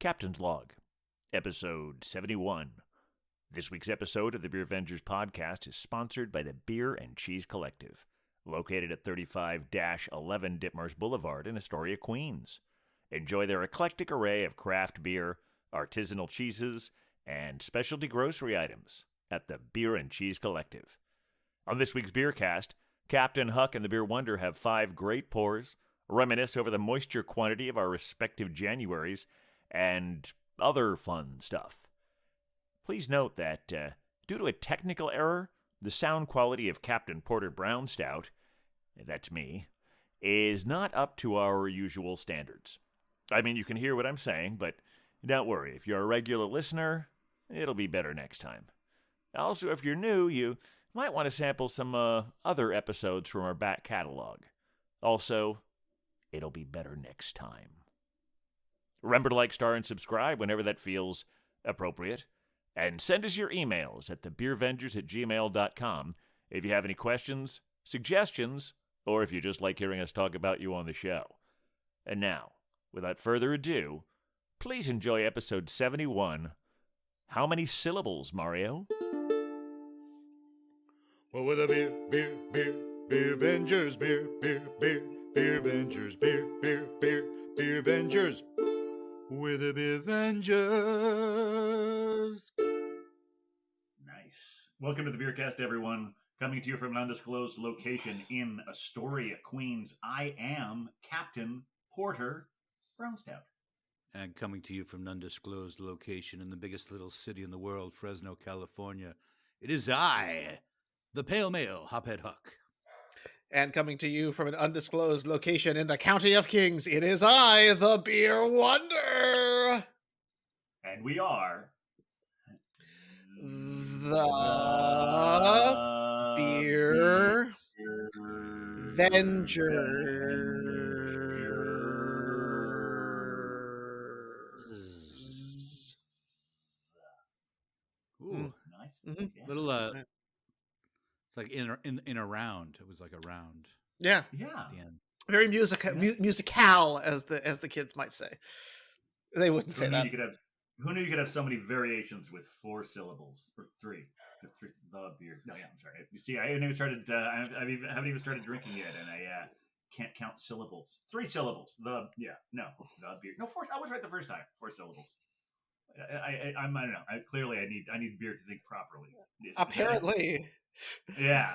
Captain's Log, Episode 71. This week's episode of the Beer Avengers podcast is sponsored by the Beer and Cheese Collective, located at 35-11 Ditmars Boulevard in Astoria, Queens. Enjoy their eclectic array of craft beer, artisanal cheeses, and specialty grocery items at the Beer and Cheese Collective. On this week's Beercast, Captain Huck and the Beer Wonder have 5 great pours, reminisce over the moisture quantity of our respective Januaries, and other fun stuff. Please note that, due to a technical error, the sound quality of Captain Porter Brown Stout, that's me, is not up to our usual standards. I mean, you can hear what I'm saying, but don't worry, if you're a regular listener, it'll be better next time. Also, if you're new, you might want to sample some other episodes from our back catalog. Also, it'll be better next time. Remember to like, star, and subscribe whenever that feels appropriate. And send us your emails at thebeervengers@gmail.com if you have any questions, suggestions, or if you just like hearing us talk about you on the show. And now, without further ado, please enjoy episode 71. How many syllables, Mario? Well, with a beer Avengers, beer Avengers, beer Avengers, with a beer Avengers. Nice. Welcome to the Beercast, everyone. Coming to you from an undisclosed location in Astoria, Queens. I am Captain Porter Brown Stout. And coming to you from an undisclosed location in the biggest little city in the world, Fresno, California, it is I, the Pale Male Hophead Huck. And coming to you from an undisclosed location in the County of Kings, it is I, the Beer Wonder. And we are the Beer Vengers. Ooh, nice. Mm-hmm. Yeah. Little it's like in a round. It was like a round. Yeah. Yeah. At the end. Very musical, as the kids might say. They wouldn't say that. Who knew you could have so many variations with 4 syllables or 3? The beer. No, yeah, I'm sorry. You see, I haven't even started. I haven't even started drinking yet, and I can't count syllables. 3 syllables. The beer. No, 4. I was right the first time. 4 syllables. I don't know. Clearly, I need beer to think properly. Apparently. Yeah.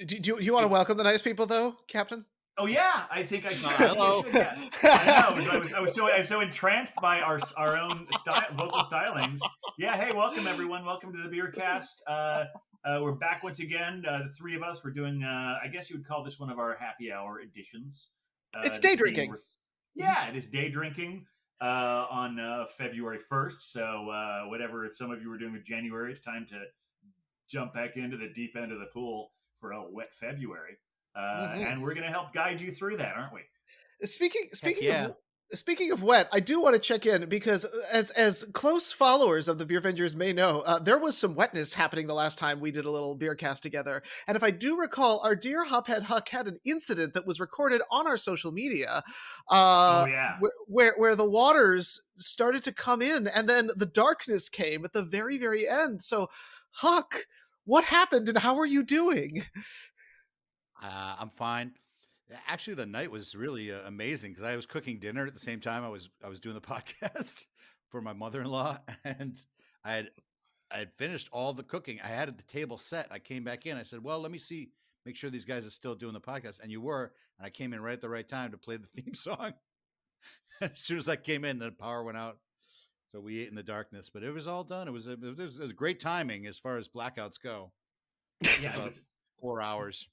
Do you want to welcome the nice people, though, Captain? Oh yeah, I think I should. Hello. Yeah. I know. I was so entranced by our own vocal stylings. Yeah. Hey, welcome everyone. Welcome to the Beercast. We're back once again. The 3 of us. We're doing. I guess you would call this one of our happy hour editions. It's day drinking. Yeah, it is day drinking on February 1st. So whatever some of you were doing with January, it's time to jump back into the deep end of the pool for a wet February. And we're going to help guide you through that, aren't we? Speaking of wet, I do want to check in because as close followers of the Beer Avengers may know, there was some wetness happening the last time we did a little beer cast together. And if I do recall, our dear Hophead Huck had an incident that was recorded on our social media where the waters started to come in and then the darkness came at the very, very end. So, Huck, what happened and how are you doing? I'm fine. Actually, the night was really amazing because I was cooking dinner at the same time I was doing the podcast for my mother-in-law, and I had finished all the cooking. I had the table set. I came back in. I said, "Well, let me make sure these guys are still doing the podcast." And you were, and I came in right at the right time to play the theme song. As soon as I came in, the power went out, so we ate in the darkness. But it was all done. It was great timing as far as blackouts go. Yeah, it was 4 hours.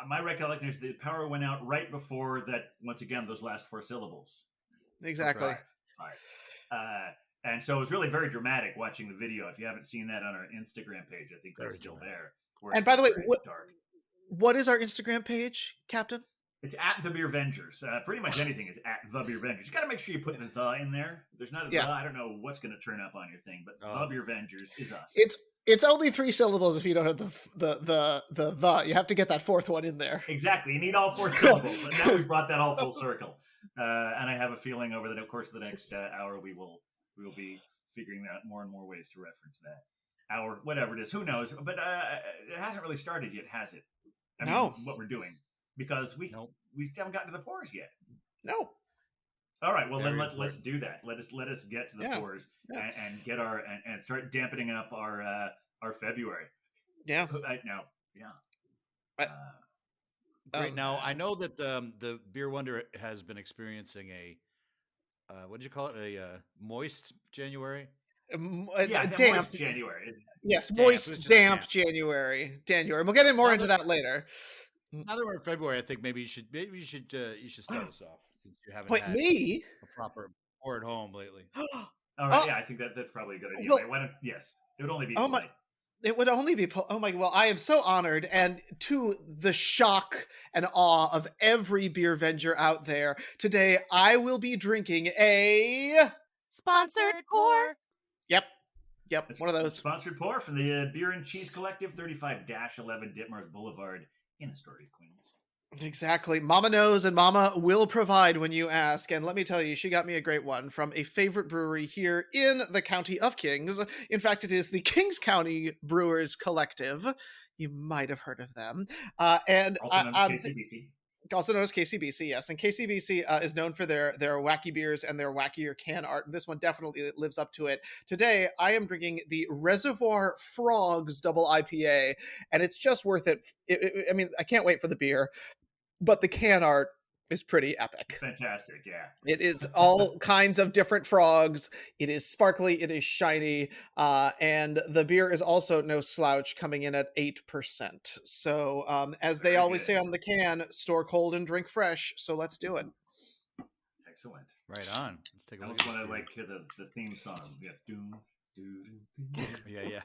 My recollection is the power went out right before that. Once again, those last 4 syllables. Exactly. 5. And so it was really very dramatic watching the video. If you haven't seen that on our Instagram page, I think that's still there. And by the way, what is our Instagram page, Captain? It's at the Beer Avengers. Pretty much anything is at the Beer Avengers. You got to make sure you put the in there. If there's not a the, I don't know what's going to turn up on your thing, but the Beer Avengers is us. It's only 3 syllables if you don't have the. You have to get that 4th one in there. Exactly. You need all 4 syllables. But now we've brought that all full circle. And I have a feeling over the course of the next hour we will be figuring out more and more ways to reference that hour, whatever it is. Who knows? But it hasn't really started yet, has it? I mean, what we're doing, because we haven't gotten to the pores yet. No. All right. Well, then let's do that. Let us get to the pores and get and start dampening up our February. Yeah. Now, yeah. Great. Now I know that the Beer Wonder has been experiencing a what did you call it? A moist January. Damp moist January. Yes, moist, damp January. We'll get more into that later. Now that we're in February, I think maybe you should start us off since you haven't had me a proper pour at home lately. All right. Yeah, I think that's probably a good idea. Well, yes, it would only be polite. It would only be well, I am so honored, and to the shock and awe of every beer venger out there, today I will be drinking a sponsored pour. Yep, one of those. Sponsored pour from the Beer and Cheese Collective, 35-11 Ditmars Boulevard in Astoria, Queens. Exactly. Mama knows and Mama will provide when you ask. And let me tell you, she got me a great one from a favorite brewery here in the county of Kings. In fact, it is the Kings County Brewers Collective. You might have heard of them. And also known as KCBC. Also known as KCBC, yes. And KCBC is known for their wacky beers and their wackier can art. And this one definitely lives up to it. Today, I am drinking the Reservoir Frogs Double IPA, and it's just worth it. I mean, I can't wait for the beer, but the can art is pretty epic. Fantastic, yeah. It is all kinds of different frogs. It is sparkly. It is shiny. And the beer is also no slouch, coming in at 8%. So as they always say on the can, store cold and drink fresh. So let's do it. Excellent. Right on. Let's take a look. I just want to hear the theme song. Yeah. Doom, doom, doom. Yeah.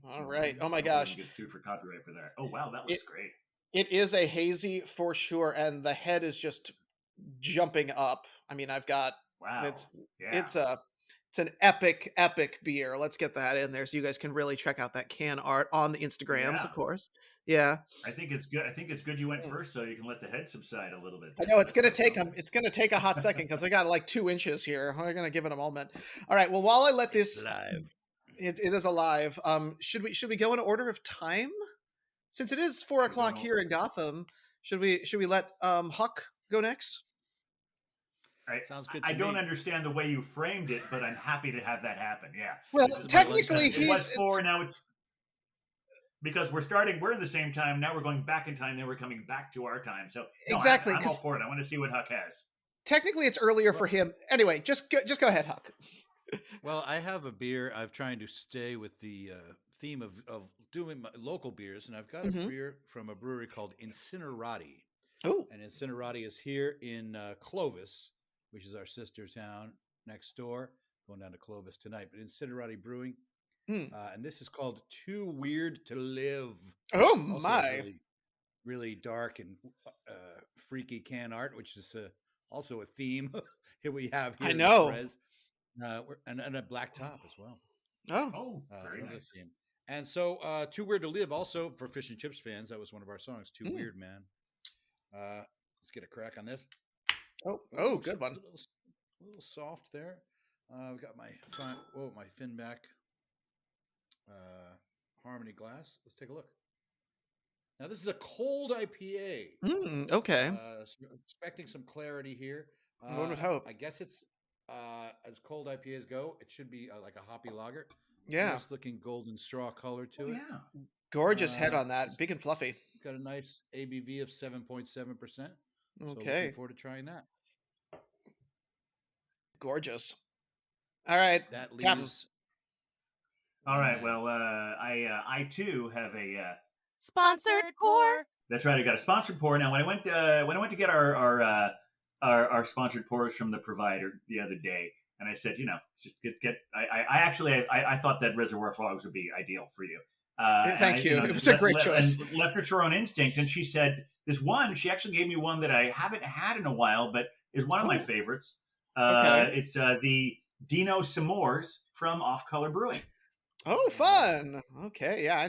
All right. Oh my gosh. Get sued for copyright for that. Oh wow, that looks great. It is a hazy for sure, and the head is just jumping up. I mean, I've got it's an epic beer. Let's get that in there so you guys can really check out that can art on the Instagrams, of course. Yeah. I think it's good you went first so you can let the head subside a little bit. I know it's going to take a hot second because we got like 2 inches here. We're going to give it a moment. All right. Well, while I let this live. It is alive. Should we go in order of time? Since it is 4:00 here in Gotham, should we let Huck go next? Sounds good. I don't understand the way you framed it, but I'm happy to have that happen. Yeah. Well, technically, it was 4. Now it's because we're in the same time. Now we're going back in time. Then we're coming back to our time. So exactly. I'm all for it. I want to see what Huck has. Technically, it's earlier for him. Anyway, just go ahead, Huck. Well, I have a beer. I'm trying to stay with the theme of doing my local beers, and I've got a beer from a brewery called Incinerati. Oh, and Incinerati is here in Clovis, which is our sister town next door. Going down to Clovis tonight, but Incinerati Brewing, and this is called Too Weird to Live. Oh also my! Really, really dark and freaky can art, which is also a theme here we have here. I know. And a black top as well. Oh, very nice. And so, Too Weird to Live, also for Fish and Chips fans, that was one of our songs. Too Weird, man. Let's get a crack on this. Oh, good one. A little soft there. I've got my Finback Harmony glass. Let's take a look. Now, this is a cold IPA. Okay. Expecting some clarity here. One would hope. I guess it's as cold IPAs go. It should be like a hoppy lager. Yeah. Nice looking golden straw color to it. Yeah. Gorgeous head on that. Big and fluffy. Got a nice ABV of 7.7%. So okay. Looking forward to trying that. Gorgeous. All right. That leaves. All right. Well, I too have a sponsored pour. That's right. I got a sponsored pour. Now, when I went to get our sponsored pours from the provider the other day, and I said, just get. I thought that Reservoir Frogs would be ideal for you. Thank you. It was a great choice. And left her to her own instinct, and she said, "This one." She actually gave me one that I haven't had in a while, but is one of my favorites. Okay. It's the Dino S'mores from Off Color Brewing. Oh, fun. Okay, yeah.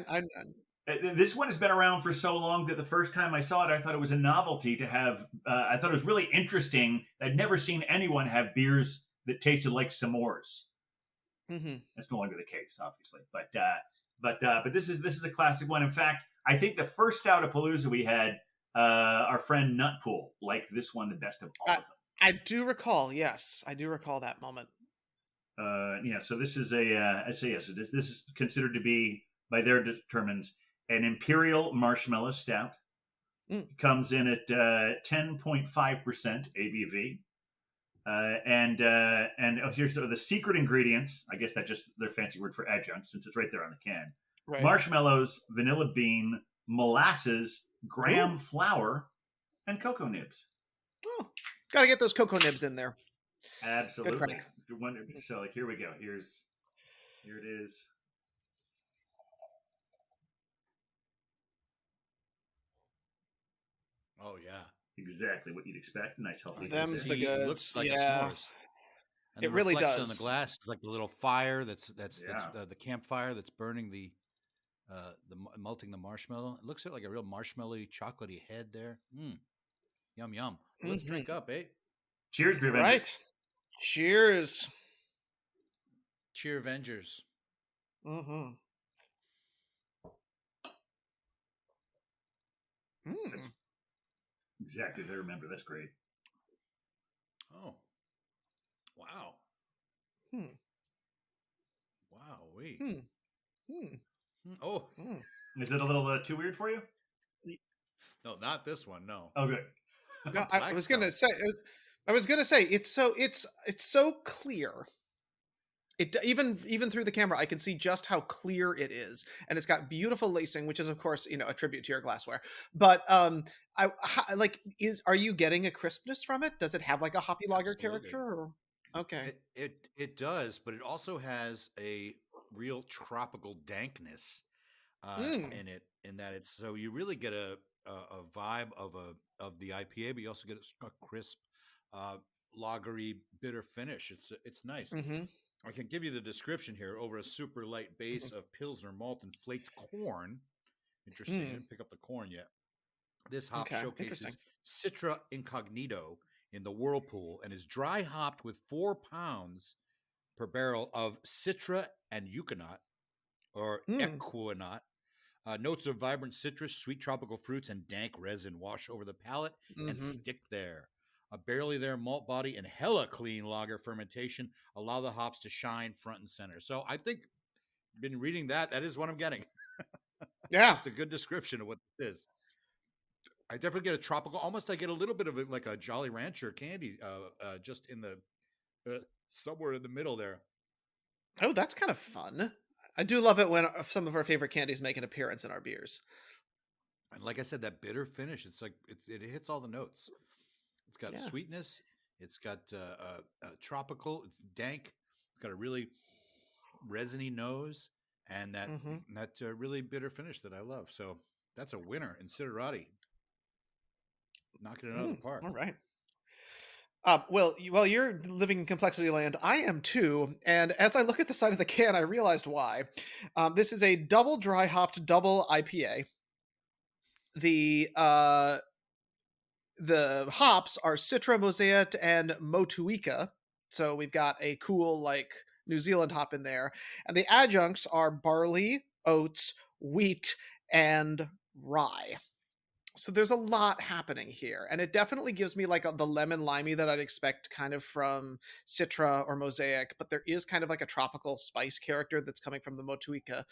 This one has been around for so long that the first time I saw it, I thought it was a novelty to have. I thought it was really interesting. I'd never seen anyone have beers that tasted like s'mores. Mm-hmm. That's no longer the case, obviously. But this is a classic one. In fact, I think the first stout of Palooza we had, our friend Nutpool liked this one the best of all of them. I do recall. Yes, I do recall that moment. Yeah. So this is I say yes. This is considered to be by their determines an imperial marshmallow stout. Comes in at 10.5% ABV. And here's the secret ingredients. I guess that's just their fancy word for adjunct, since it's right there on the can. Right. Marshmallows, vanilla bean, molasses, graham flour, and cocoa nibs. Oh, got to get those cocoa nibs in there. Absolutely. So like here we go. Here it is. Oh yeah, exactly what you'd expect. Nice healthy. Them's the goods. Looks like yeah. a s'mores. And it really does. On the glass, it's like the little fire that's the campfire that's burning the melting the marshmallow. It looks like a real marshmallowy, chocolatey head there. Yum yum. Let's drink up, eh? Cheers, Beer Avengers. Right. Cheers. Cheer Avengers. Mm-hmm. That's exactly as I remember. That's great. Oh. Wow. Wow. Wait. Oh. Is it a little too weird for you? No, not this one. No. Oh, good. No, I was gonna say. It's so clear. It even through the camera, I can see just how clear it is, and it's got beautiful lacing, which is of course a tribute to your glassware. But are you getting a crispness from it? Does it have like a hoppy lager character? Or? Okay, it does, but it also has a real tropical dankness in it. In that it's so you really get a vibe of the IPA, but you also get a crisp, lagery, bitter finish. It's nice. Mm-hmm. I can give you the description here. Over a super light base of Pilsner malt and flaked corn. Interesting. I didn't pick up the corn yet. This hop showcases Citra Incognito in the whirlpool and is dry hopped with 4 pounds per barrel of Citra and Euconaut or Equinaut. Notes of vibrant citrus, sweet tropical fruits, and dank resin wash over the palate and stick there. A barely there malt body and hella clean lager fermentation allow the hops to shine front and center. So I think, been reading that is what I'm getting. Yeah. It's a good description of what this is. I definitely get a tropical, almost I get a little bit of it like a Jolly Rancher candy, just in the, somewhere in the middle there. Oh, that's kind of fun. I do love it when some of our favorite candies make an appearance in our beers. And like I said, that bitter finish, it's like, it hits all the notes. It's got sweetness. It's got tropical. It's dank. It's got a really resiny nose and that really bitter finish that I love. So that's a winner in Ciderati. Knocking it out of the park. All right. Well, you're living in complexity land. I am too. And as I look at the side of the can, I realized why. This is a double dry hopped double IPA. The hops are Citra, Mosaic, and Motueka. So we've got a cool, like, New Zealand hop in there. And the adjuncts are barley, oats, wheat, and rye. So there's a lot happening here. And it definitely gives me like the lemon limey that I'd expect kind of from Citra or Mosaic. But there is kind of like a tropical spice character that's coming from the Motueka.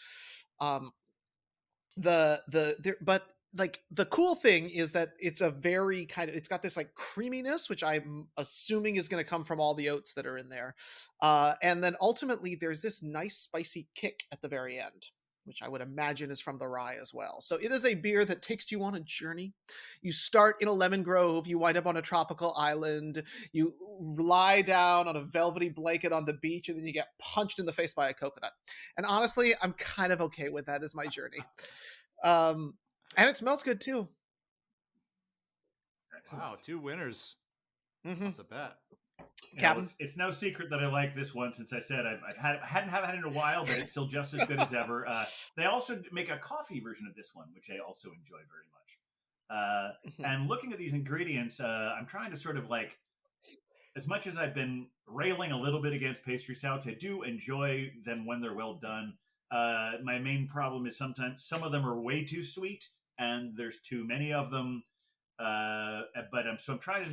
But like the cool thing is that it's a very it's got this like creaminess, which I'm assuming is going to come from all the oats that are in there. And then ultimately there's this nice spicy kick at the very end, which I would imagine is from the rye as well. So it is a beer that takes you on a journey. You start in a lemon grove, you wind up on a tropical island, you lie down on a velvety blanket on the beach, and then you get punched in the face by a coconut. And honestly, I'm kind of okay with that as my journey. And it smells good too. Excellent. Wow, 2 winners off the bat. Captain. It's no secret that I like this one. Since I said I hadn't had it in a while, but it's still just as good as ever. They also make a coffee version of this one, which I also enjoy very much. And looking at these ingredients, I'm trying to sort of like, as much as I've been railing a little bit against pastry stouts, I do enjoy them when they're well done. My main problem is sometimes some of them are way too sweet, and there's too many of them. But I'm trying to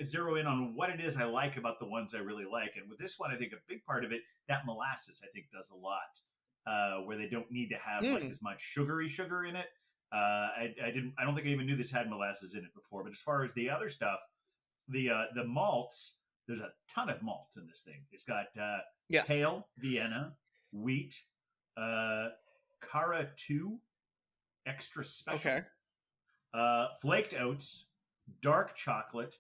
zero in on what it is I like about the ones I really like. And with this one, I think a big part of it, that molasses, I think does a lot, where they don't need to have like as much sugar in it. I don't think I even knew this had molasses in it before. But as far as the other stuff, the malts, there's a ton of malts in this thing. It's got pale Vienna, wheat, Cara 2, extra special. Flaked oats, dark chocolate,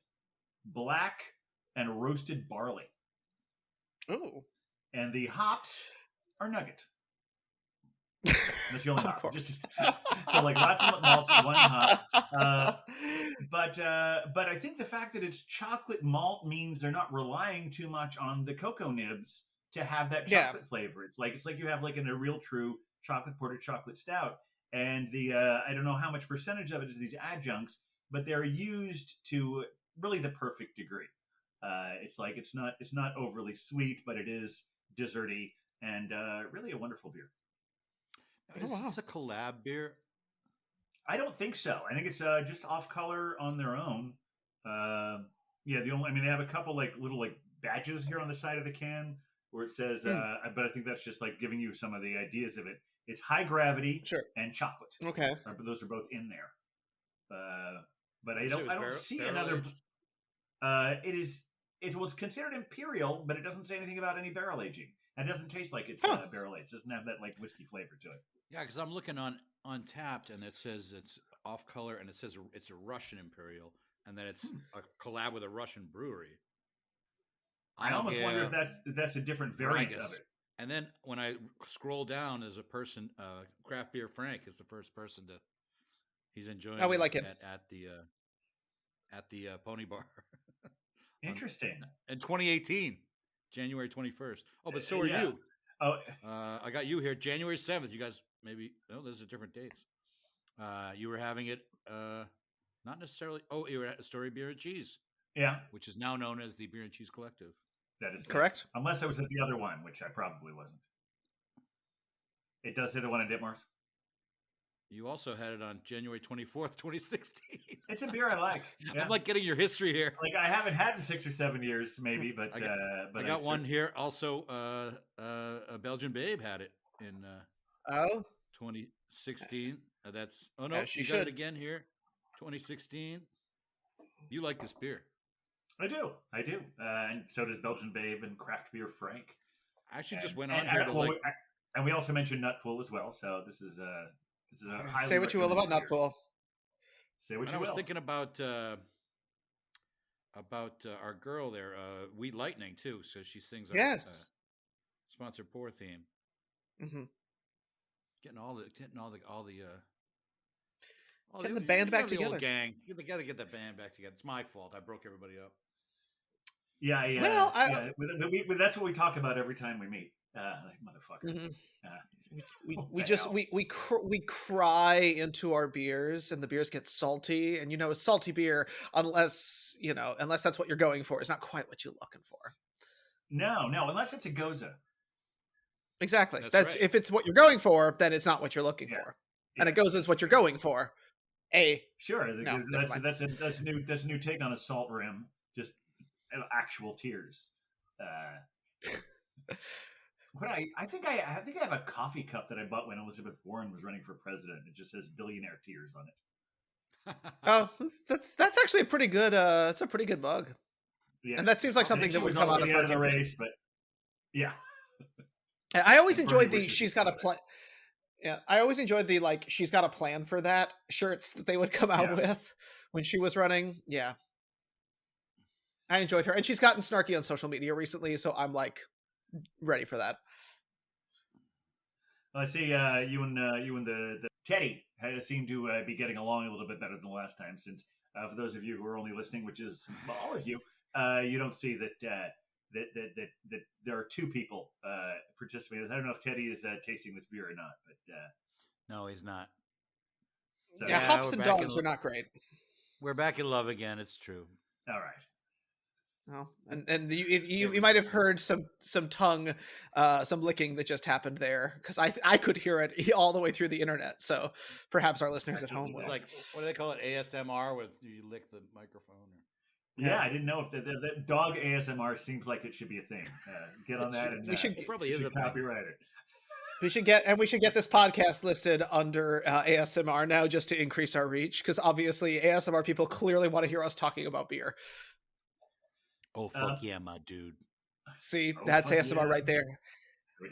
black and roasted barley. Oh. And the hops are nugget. That's the only hop. So like lots of malts, one hop. But I think the fact that it's chocolate malt means they're not relying too much on the cocoa nibs to have that chocolate flavor. It's like you have like in a real true chocolate porter chocolate stout. And the I don't know how much percentage of it is these adjuncts, but they're used to really the perfect degree. It's like it's not overly sweet, but it is desserty and really a wonderful beer. Is this a collab beer? I don't think so. I think it's just off color on their own. They have a couple like little like badges here on the side of the can where it says, but I think that's just like giving you some of the ideas of it. It's high gravity and chocolate. Okay, those are both in there. But I don't see another. It's considered imperial, but it doesn't say anything about any barrel aging. It doesn't taste like it's barrel aged. It doesn't have that like whiskey flavor to it. Yeah, because I'm looking on Untapped and it says it's off color and it says it's a Russian imperial and then it's a collab with a Russian brewery. I almost wonder if that's a different variant of it. And then when I scroll down, there's a person, Craft Beer Frank is the first person he's enjoying. We like it at the Pony Bar. Interesting. In 2018, January 21st. Oh, but so are you. Oh, I got you here, January 7th. You guys maybe those are different dates. You were having it, not necessarily. Oh, you were at Story Beer and Cheese. Yeah, which is now known as the Beer and Cheese Collective. That is correct. Unless I was at the other one, which I probably wasn't. It does say the one in Ditmars. You also had it on January 24th, 2016. It's a beer I like. Yeah. I'm like getting your history here. Like I haven't had in 6 or 7 years, maybe, but I got one here. Also, a Belgian Babe had it in 2016. That's she got it again here, 2016. You like this beer? I do, and so does Belgian Babe and Craft Beer Frank. I actually just went on here and we also mentioned Nutpool as well. So this is a say what you will about Nutpool. Say what you will. I was thinking about our girl there, Wheat Lightning too. So she sings our sponsored pour theme. Mm-hmm. Getting the band back together. Gang, you gotta get that band back together. It's my fault. I broke everybody up. Yeah. Well, that's what we talk about every time we meet. Like motherfucker. Mm-hmm. We cry into our beers, and the beers get salty. And a salty beer, unless that's what you're going for, is not quite what you're looking for. No, unless it's a Goza. Exactly. That's right. If it's what you're going for, then it's not what you're looking for. And a Goza is what you're going for. Sure. That's a new take on a salt rim. Just actual tears. I think I have a coffee cup that I bought when Elizabeth Warren was running for president. It just says billionaire tears on it. Oh, that's actually a pretty good. It's a pretty good mug. Yeah, and that seems like something that would come out of the race. But yeah, I always enjoyed the she's got a plan. Yeah, I always enjoyed the she's got a plan for that shirts that they would come out with when she was running. Yeah, I enjoyed her, and she's gotten snarky on social media recently, so I'm ready for that. I see you and the Teddy seem to be getting along a little bit better than the last time. Since for those of you who are only listening, which is all of you, you don't see that there are two people participating. I don't know if Teddy is tasting this beer or not, but No, he's not. so Yeah, hops and dogs are not great. We're back in love again. It's true. all right. Oh, and you might have heard some tongue, some licking that just happened there because I could hear it all the way through the internet. So perhaps our listeners at home It's will. like, what do they call it? ASMR, with you lick the microphone. Yeah, I didn't know if the dog ASMR seems like it should be a thing. Get on that, and it probably is a copyright it. We should get this podcast listed under ASMR now just to increase our reach because obviously ASMR people clearly want to hear us talking about beer. Oh fuck yeah, my dude! See, that's ASMR right there.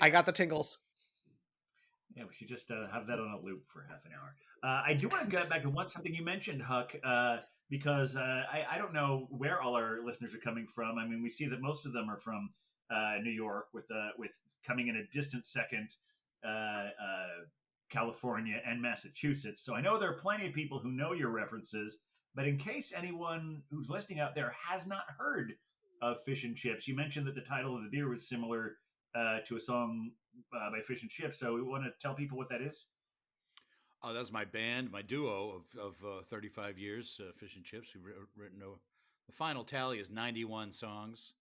I got the tingles. Yeah, we should just have that on a loop for half an hour. I do want to get back to something you mentioned, Huck, because I don't know where all our listeners are coming from. I mean, we see that most of them are from New York, with coming in a distant second, California and Massachusetts. So I know there are plenty of people who know your references. But in case anyone who's listening out there has not heard of Fish and Chips, you mentioned that the title of the beer was similar to a song by Fish and Chips. So we want to tell people what that is. Oh, that's my band, my duo of 35 years, Fish and Chips. We've written the final tally is 91 songs,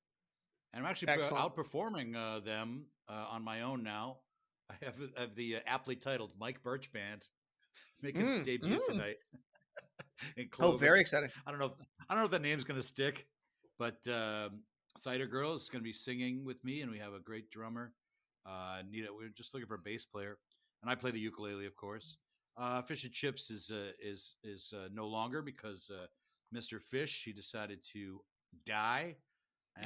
and I'm actually outperforming them on my own now. I have the aptly titled Mike Birch Band making its debut tonight. Oh, very exciting! I don't know if the name's going to stick, but Cider Girl is going to be singing with me, and we have a great drummer. We're just looking for a bass player, and I play the ukulele, of course. Fish and Chips is no longer because Mr. Fish, he decided to die,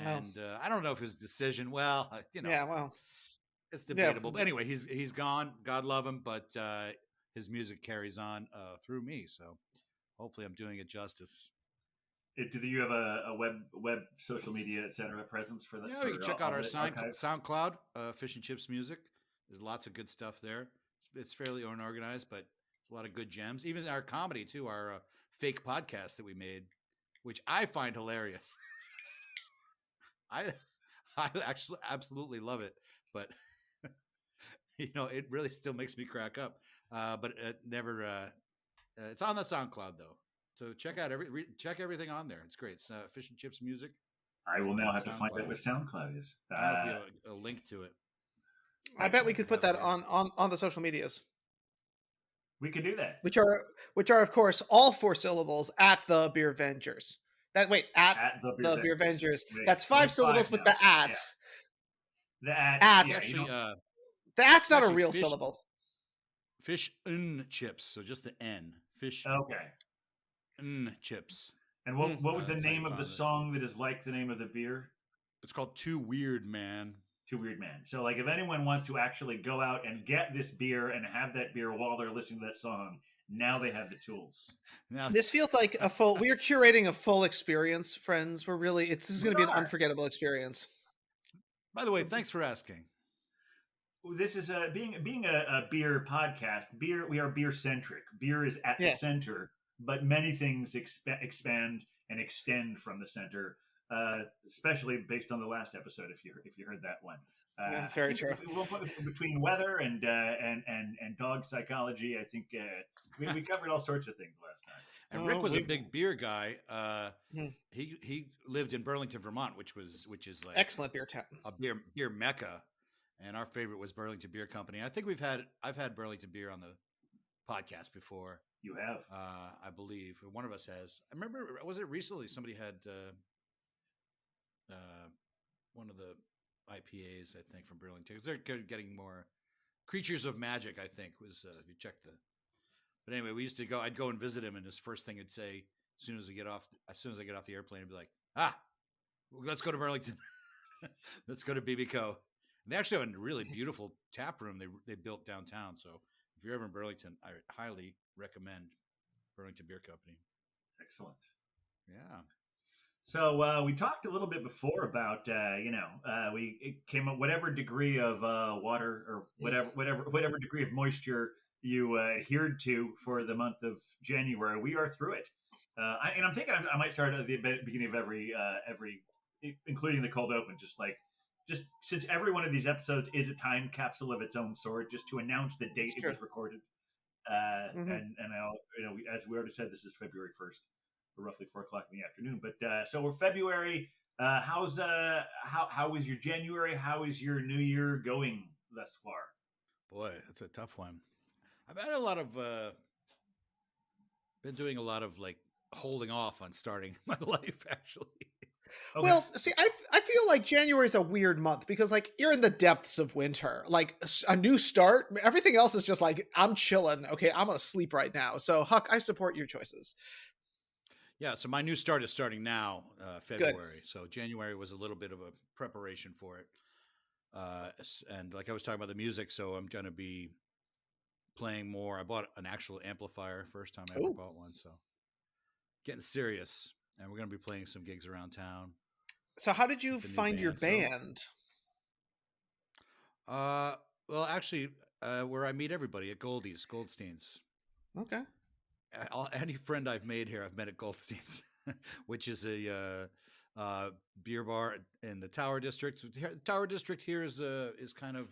and I don't know if his decision. Well, yeah, well, it's debatable. Yeah. But anyway, he's gone. God love him, but his music carries on through me. So hopefully, I'm doing it justice. Do you have a web social media, etc. presence for that? Yeah, you can check out our SoundCloud, Fish and Chips Music. There's lots of good stuff there. It's fairly unorganized, but it's a lot of good gems. Even our comedy too, our fake podcast that we made, which I find hilarious. I actually absolutely love it, but it really still makes me crack up. But it never. It's on the SoundCloud though. So check out check everything on there. It's great. It's Fish and Chips Music. I will now have to find out what SoundCloud is. I don't know if you have a link to it. I bet we could put that on the social medias. We could do that. Which are of course all 4 syllables at the Beer Vengers. At the Beer Vengers. That's 5 syllables with the at. Yeah. The at. Actually, the at's not a real syllable. Fish and Chips. So just the N. Fish. Okay. Chips. And what was the name of the song that is like the name of the beer? It's called Too Weird Man. Too Weird Man. So, like, if anyone wants to actually go out and get this beer and have that beer while they're listening to that song, now they have the tools. Now, this feels like we are curating a full experience, friends. This is going to be an unforgettable experience. By the way, thanks for asking. This is being a beer podcast. We are beer centric. Beer is at the center, but many things expand and extend from the center. Especially based on the last episode, if you heard that one. Very true. Between weather and dog psychology, I think we covered all sorts of things last time. And Rick was a big beer guy. He lived in Burlington, Vermont, which is like excellent beer town, a beer mecca. And our favorite was Burlington Beer Company. I think I've had Burlington beer on the podcast before. You have, I believe, one of us has. I remember, was it recently? Somebody had. One of the IPAs, I think, from Burlington, because they're getting more. Creatures of Magic, I think, was if you check the. But anyway, we used to go. I'd go and visit him, and his first thing he'd say, as soon as I get off the airplane, he'd be like, let's go to Burlington, let's go to BBCO. And they actually have a really beautiful tap room they built downtown. So if you're ever in Burlington, I highly recommend Burlington Beer Company. Excellent. Yeah. So we talked a little bit before about we came up whatever degree of water or whatever degree of moisture you adhered to for the month of January. We are through it. And I'm thinking I might start at the beginning of every, including the cold open, just since every one of these episodes is a time capsule of its own sort, just to announce the date That's it true. was recorded. Hmm. And I'll, as we already said, this is February 1st, roughly 4 o'clock in the afternoon. But so we're February. How was your January? How is your New Year going thus far? Boy, that's a tough one. I've had a lot of been doing a lot of like holding off on starting my life actually. Okay. Well, see, I feel like January is a weird month because like you're in the depths of winter, like a new start. Everything else is just like I'm chilling. Okay, I'm gonna sleep right now. So Huck, I support your choices. Yeah, so my new start is starting now, Good. February. So January was a little bit of a preparation for it. And like I was talking about the music, so I'm going to be playing more. I bought an actual amplifier, first time I ever Oh, bought one. So getting serious. And we're going to be playing some gigs around town so how did you with the new find your band. So, band? uh, well, actually, where I meet everybody at Goldstein's. Okay. Any friend I've made here, I've met at Goldstein's, which is a beer bar in the Tower District. Tower District here is kind of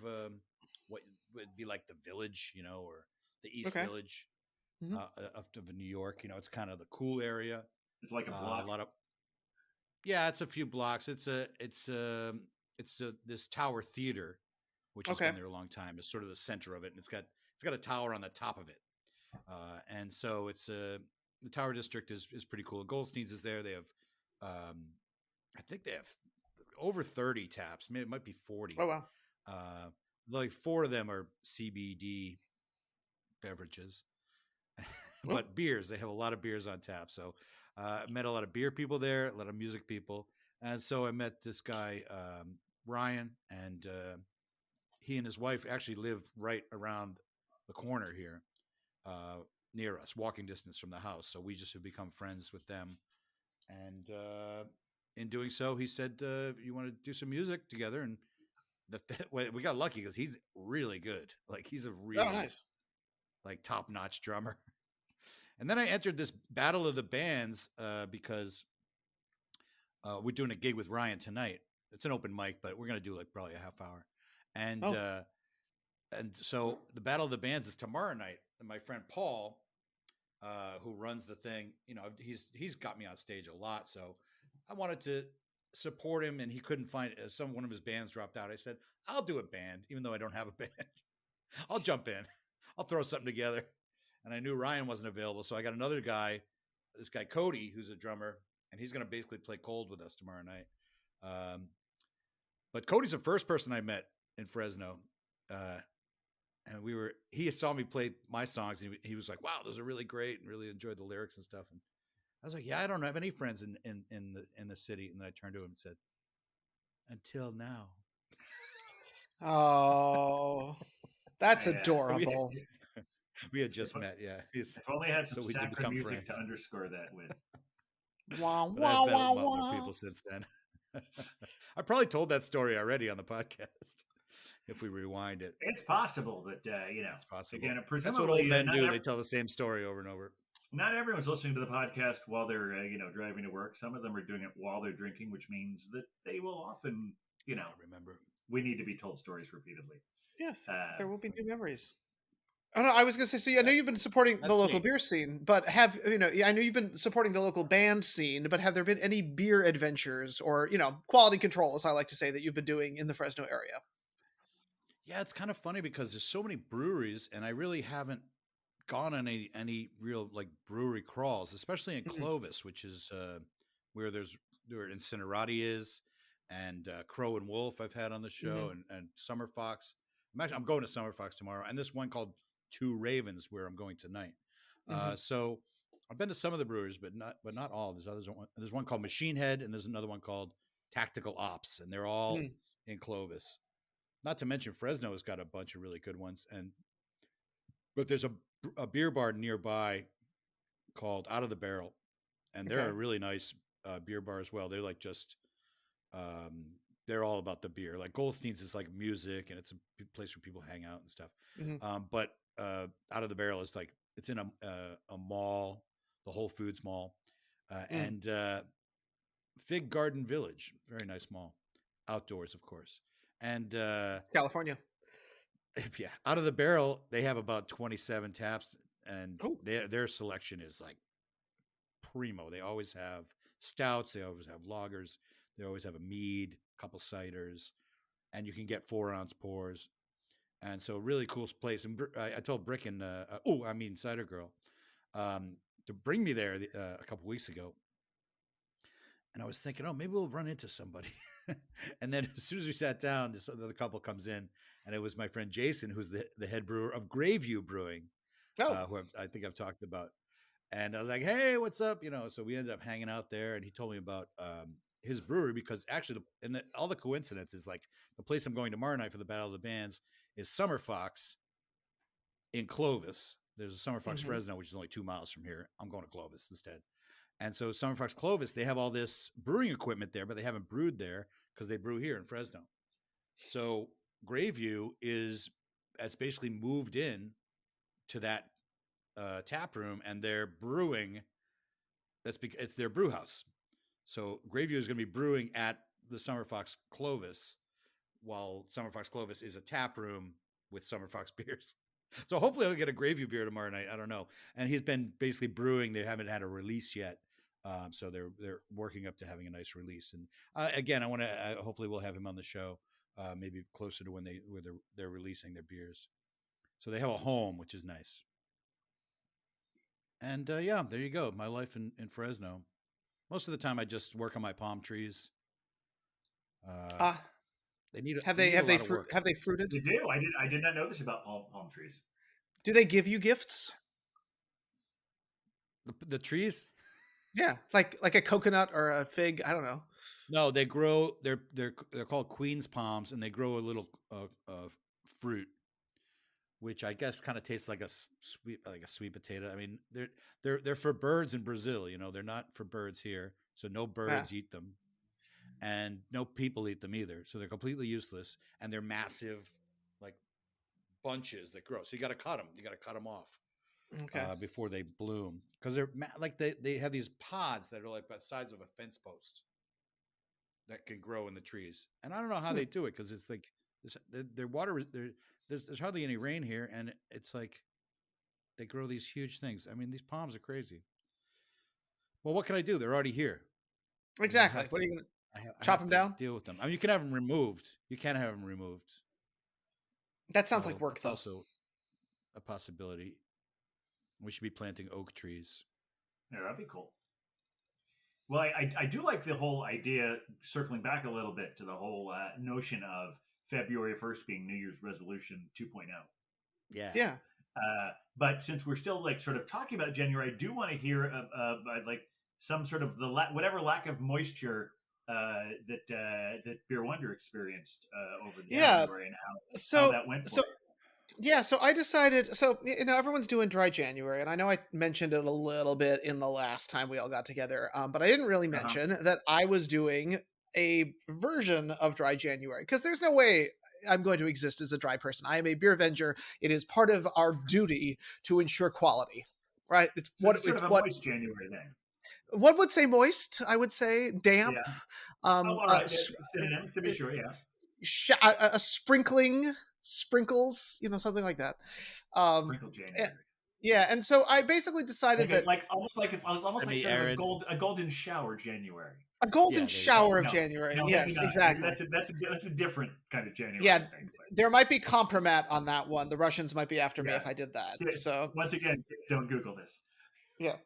what would be like the Village, or the East Okay. Village Hmm. of New York. It's kind of the cool area. It's like a A block. lot of it's a few blocks. It's this Tower Theater, which has Okay. been there a long time. Is sort of the center of it, and it's got a tower on the top of it. And so the Tower District is pretty cool. Goldstein's is there. They have, I think they have over 30 taps. Maybe it might be 40. Oh wow. Uh, like 4 of them are CBD beverages, Oh, but beers. They have a lot of beers on tap. So I met a lot of beer people there, a lot of music people, and so I met this guy Ryan, and he and his wife actually live right around the corner here. Uh, Near us, walking distance from the house. So we just have become friends with them. And in doing so, he said, "You want to do some music together?" And we got lucky because he's really good. Like he's a oh, really nice. like top notch drummer. And then I entered this battle of the bands because we're doing a gig with Ryan tonight. It's an open mic, but we're gonna do like probably a half hour. And Oh, uh, and so the battle of the bands is tomorrow night. And my friend Paul, who runs the thing, he's got me on stage a lot. So I wanted to support him, and he couldn't find one of his bands dropped out. I said, I'll do a band, even though I don't have a band. I'll jump in. I'll throw something together. And I knew Ryan wasn't available, so I got another guy, this guy Cody, who's a drummer, and he's going to basically play cold with us tomorrow night. Um, but Cody's the first person I met in Fresno. And he saw me play my songs, and he was like, wow, those are really great, and really enjoyed the lyrics and stuff. And I was like, yeah, I don't have any friends in the city. And then I turned to him and said, until now. oh, that's We, adorable. We had if, just met. Yeah. if only I had some So we did saccharine become music to friends, underscore that with. Wow, but I've wow, met a wow, lot more wow. people since then. I probably told that story already on the podcast. If we rewind it, It's possible, but it's possible. again, That's what old presumably men do. They tell the same story over and over. not everyone's listening to the podcast while they're driving to work. Some of them are doing it while they're drinking, which means that they will often I remember. we need to be told stories repeatedly. Yes, Uh, there will be new memories. Oh no, I was gonna say. So yeah, I know That's you've been supporting the that's local me. beer scene, but yeah, I know you've been supporting the local band scene, but have there been any beer adventures or quality control, as I like to say, that you've been doing in the Fresno area? Yeah, it's kind of funny because there's so many breweries, and I really haven't gone on any real like brewery crawls, especially in Mhm. Clovis, which is where where Incinerati is, and Crow and Wolf I've had on the show, Mhm. and Summer Fox. I'm going to Summer Fox tomorrow, and this one called Two Ravens where I'm going tonight. Mhm. So I've been to some of the breweries, but not all. There's one called Machine Head, and there's another one called Tactical Ops, and they're all Mhm. in Clovis. Not to mention Fresno has got a bunch of really good ones, but there's a beer bar nearby called Out of the Barrel, and they're Okay. a really nice beer bar as well. They're like just um, they're all about the beer. Like Goldstein's is like music, and it's a place where people hang out and stuff. Mhm. But Out of the Barrel is like it's in a mall, the Whole Foods mall, and Fig Garden Village, very nice mall, outdoors, of course. And California. yeah, out of the barrel, they have about 27 taps, and Oh. their selection is like primo. They always have stouts, they always have lagers, they always have a mead, a couple ciders, and you can get 4-ounce pours. And so, really cool place. And I told Brick and Cider Girl, to bring me there a couple weeks ago. And I was thinking, oh, maybe we'll run into somebody. And then as soon as we sat down, this other couple comes in, and it was my friend Jason, who's the head brewer of Graveview Brewing, who I think I've talked about. And I was like, hey, what's up? So we ended up hanging out there, and he told me about his brewery, because actually, all the coincidences, like the place I'm going tomorrow night for the Battle of the Bands is Summer Fox in Clovis. There's a Summer Fox Fresno, which is only 2 miles from here. I'm going to Clovis instead. And so Summer Fox Clovis, they have all this brewing equipment there, but they haven't brewed there because they brew here in Fresno. So Graveview has basically moved in to that tap room, and they're brewing. It's their brew house. So Graveview is going to be brewing at the Summer Fox Clovis, while Summer Fox Clovis is a tap room with Summer Fox beers. So hopefully I'll get a Graveview beer tomorrow night. I don't know. And he's been basically brewing. They haven't had a release yet. So they're working up to having a nice release. And again, I want to hopefully we'll have him on the show maybe closer to when they're releasing their beers. So they have a home, which is nice. And yeah, there you go. My life in Fresno. Most of the time, I just work on my palm trees. They need have they fruited? They do. I did not know this about palm trees. Do they give you gifts? The trees? Yeah, like a coconut or a fig. I don't know. No, they grow. They're called Queen's palms, and they grow a little fruit, which I guess kind of tastes like a sweet potato. I mean, they're for birds in Brazil. They're not for birds here, so no birds eat them, and no people eat them either. So they're completely useless, and they're massive, like bunches that grow. So you got to cut them. You got to cut them off. Okay. Before they bloom, because they're like they have these pods that are like the size of a fence post that can grow in the trees. And I don't know how they do it, because it's like their water. There's hardly any rain here, and it's like they grow these huge things. I mean, these palms are crazy. Well, what can I do? They're already here. Exactly. What are you going to chop them down? Deal with them. I mean, you can have them removed. You can have them removed. That sounds like work, though. Also a possibility. We should be planting oak trees. Yeah, that'd be cool. Well, I do like the whole idea, circling back a little bit to the whole notion of February 1st being New Year's resolution 2.0. Yeah. Yeah. But since we're still like sort of talking about January, I do want to hear like some sort of whatever lack of moisture that Beer Wonder experienced over the January, and how that went for it. Yeah, so I decided, everyone's doing dry January, and I know I mentioned it a little bit in the last time we all got together, but I didn't really mention that I was doing a version of dry January, because there's no way I'm going to exist as a dry person. I am a beer avenger. It is part of our duty to ensure quality, right? It's moist January then. One would say moist. I would say damp. Yeah. All right. Synonyms to be sure. Yeah. A sprinkles, something like that. Sprinkle January. Yeah, and so I basically decided that almost like sort of a golden shower January. A golden shower of January. No, yes, exactly. That's a different kind of January. Yeah, there might be compromat on that one. The Russians might be after me if I did that. Yeah. So once again, don't Google this. Yeah.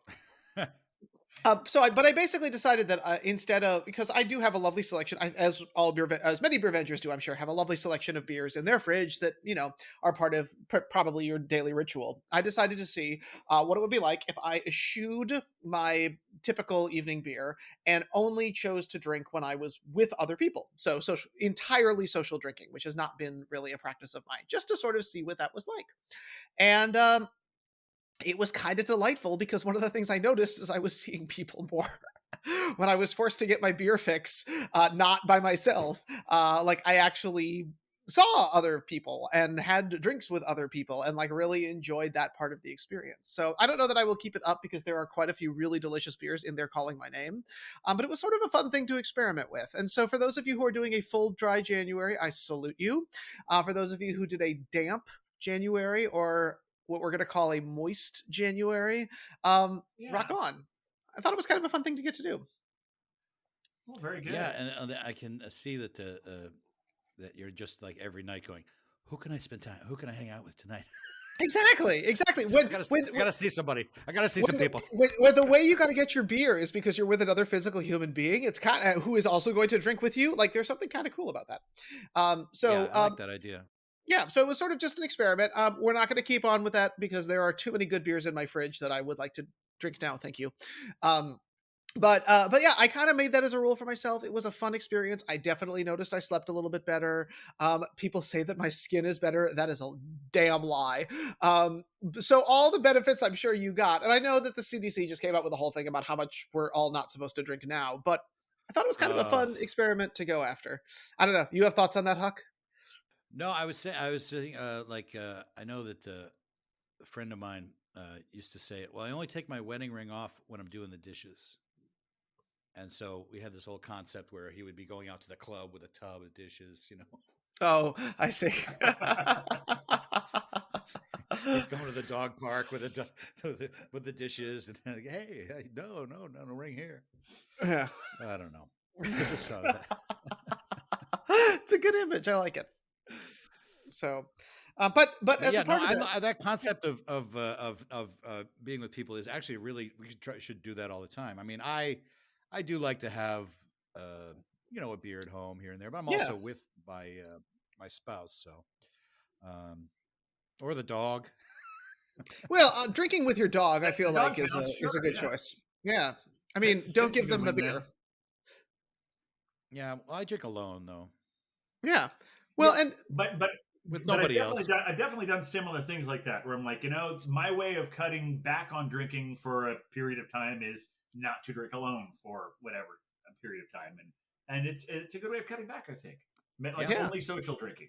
But I basically decided that instead of, because I do have a lovely selection, as many beer vendors do, I'm sure, have a lovely selection of beers in their fridge that are part of probably your daily ritual. I decided to see what it would be like if I eschewed my typical evening beer and only chose to drink when I was with other people. So entirely social drinking, which has not been really a practice of mine, just to sort of see what that was like. And it was kind of delightful, because one of the things I noticed is I was seeing people more when I was forced to get my beer fix, not by myself. Like I actually saw other people and had drinks with other people and like really enjoyed that part of the experience. So I don't know that I will keep it up because there are quite a few really delicious beers in there calling my name. But it was sort of a fun thing to experiment with. And so for those of you who are doing a full dry January, I salute you. For those of you who did a damp January, or what we're going to call a moist January, rock on. I thought it was kind of a fun thing to get to do. Well, very good. Yeah, and I can see that that you're just like every night going, who can I spend time? Who can I hang out with tonight? Exactly. I gotta see somebody. I gotta see some people. When the way you got to get your beer is because you're with another physical human being. It's kind of who is also going to drink with you. Like there's something kind of cool about that. Yeah, I like that idea. Yeah, so it was sort of just an experiment. We're not going to keep on with that because there are too many good beers in my fridge that I would like to drink now. Thank you. But yeah, I kind of made that as a rule for myself. It was a fun experience. I definitely noticed I slept a little bit better. People say that my skin is better. That is a damn lie. So all the benefits I'm sure you got, and I know that the CDC just came out with a whole thing about how much we're all not supposed to drink now, but I thought it was kind of a fun experiment to go after. I don't know. You have thoughts on that, Huck? No, I was saying, I know that a friend of mine used to say, well, I only take my wedding ring off when I'm doing the dishes. And so we had this whole concept where he would be going out to the club with a tub of dishes, Oh, I see. He's going to the dog park with the dishes, and like, hey, no ring here. Yeah, I don't know. I just saw that. It's a good image. I like it. So, but as a part of that concept of being with people is actually really, should do that all the time. I mean, I do like to have a beer at home here and there, but I'm also with my spouse, so or the dog. Well, drinking with your dog, I feel like is a good choice. Yeah, I mean, don't give them the beer. Yeah, well, I drink alone though. Yeah, well, and but with nobody else. I've definitely done similar things like that, where I'm like, my way of cutting back on drinking for a period of time is not to drink alone for whatever a period of time, and it's a good way of cutting back, I think. Only social drinking.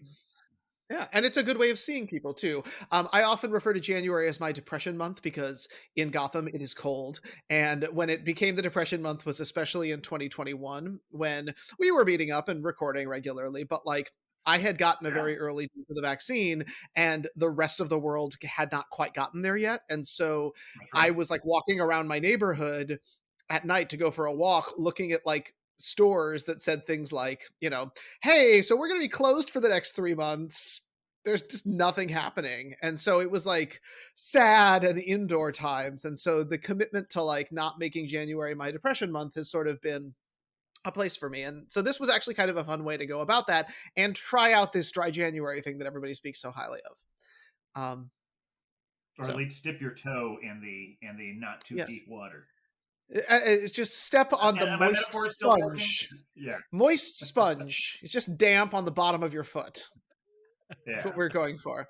Yeah, and it's a good way of seeing people too. I often refer to January as my depression month because in Gotham it is cold, and when it became the depression month was especially in 2021 when we were meeting up and recording regularly, but like I had gotten a very early dose of the vaccine and the rest of the world had not quite gotten there yet, and so I was like walking around my neighborhood at night to go for a walk looking at like stores that said things like, hey, so we're going to be closed for the next 3 months. There's just nothing happening. And so it was like sad and indoor times. And so the commitment to like not making January my depression month has sort of been a place for me. And so this was actually kind of a fun way to go about that and try out this dry January thing that everybody speaks so highly of. Or at least dip your toe in the not too deep water. It's just step on the moist sponge. Yeah, moist sponge. It's just damp on the bottom of your foot. Yeah. That's what we're going for.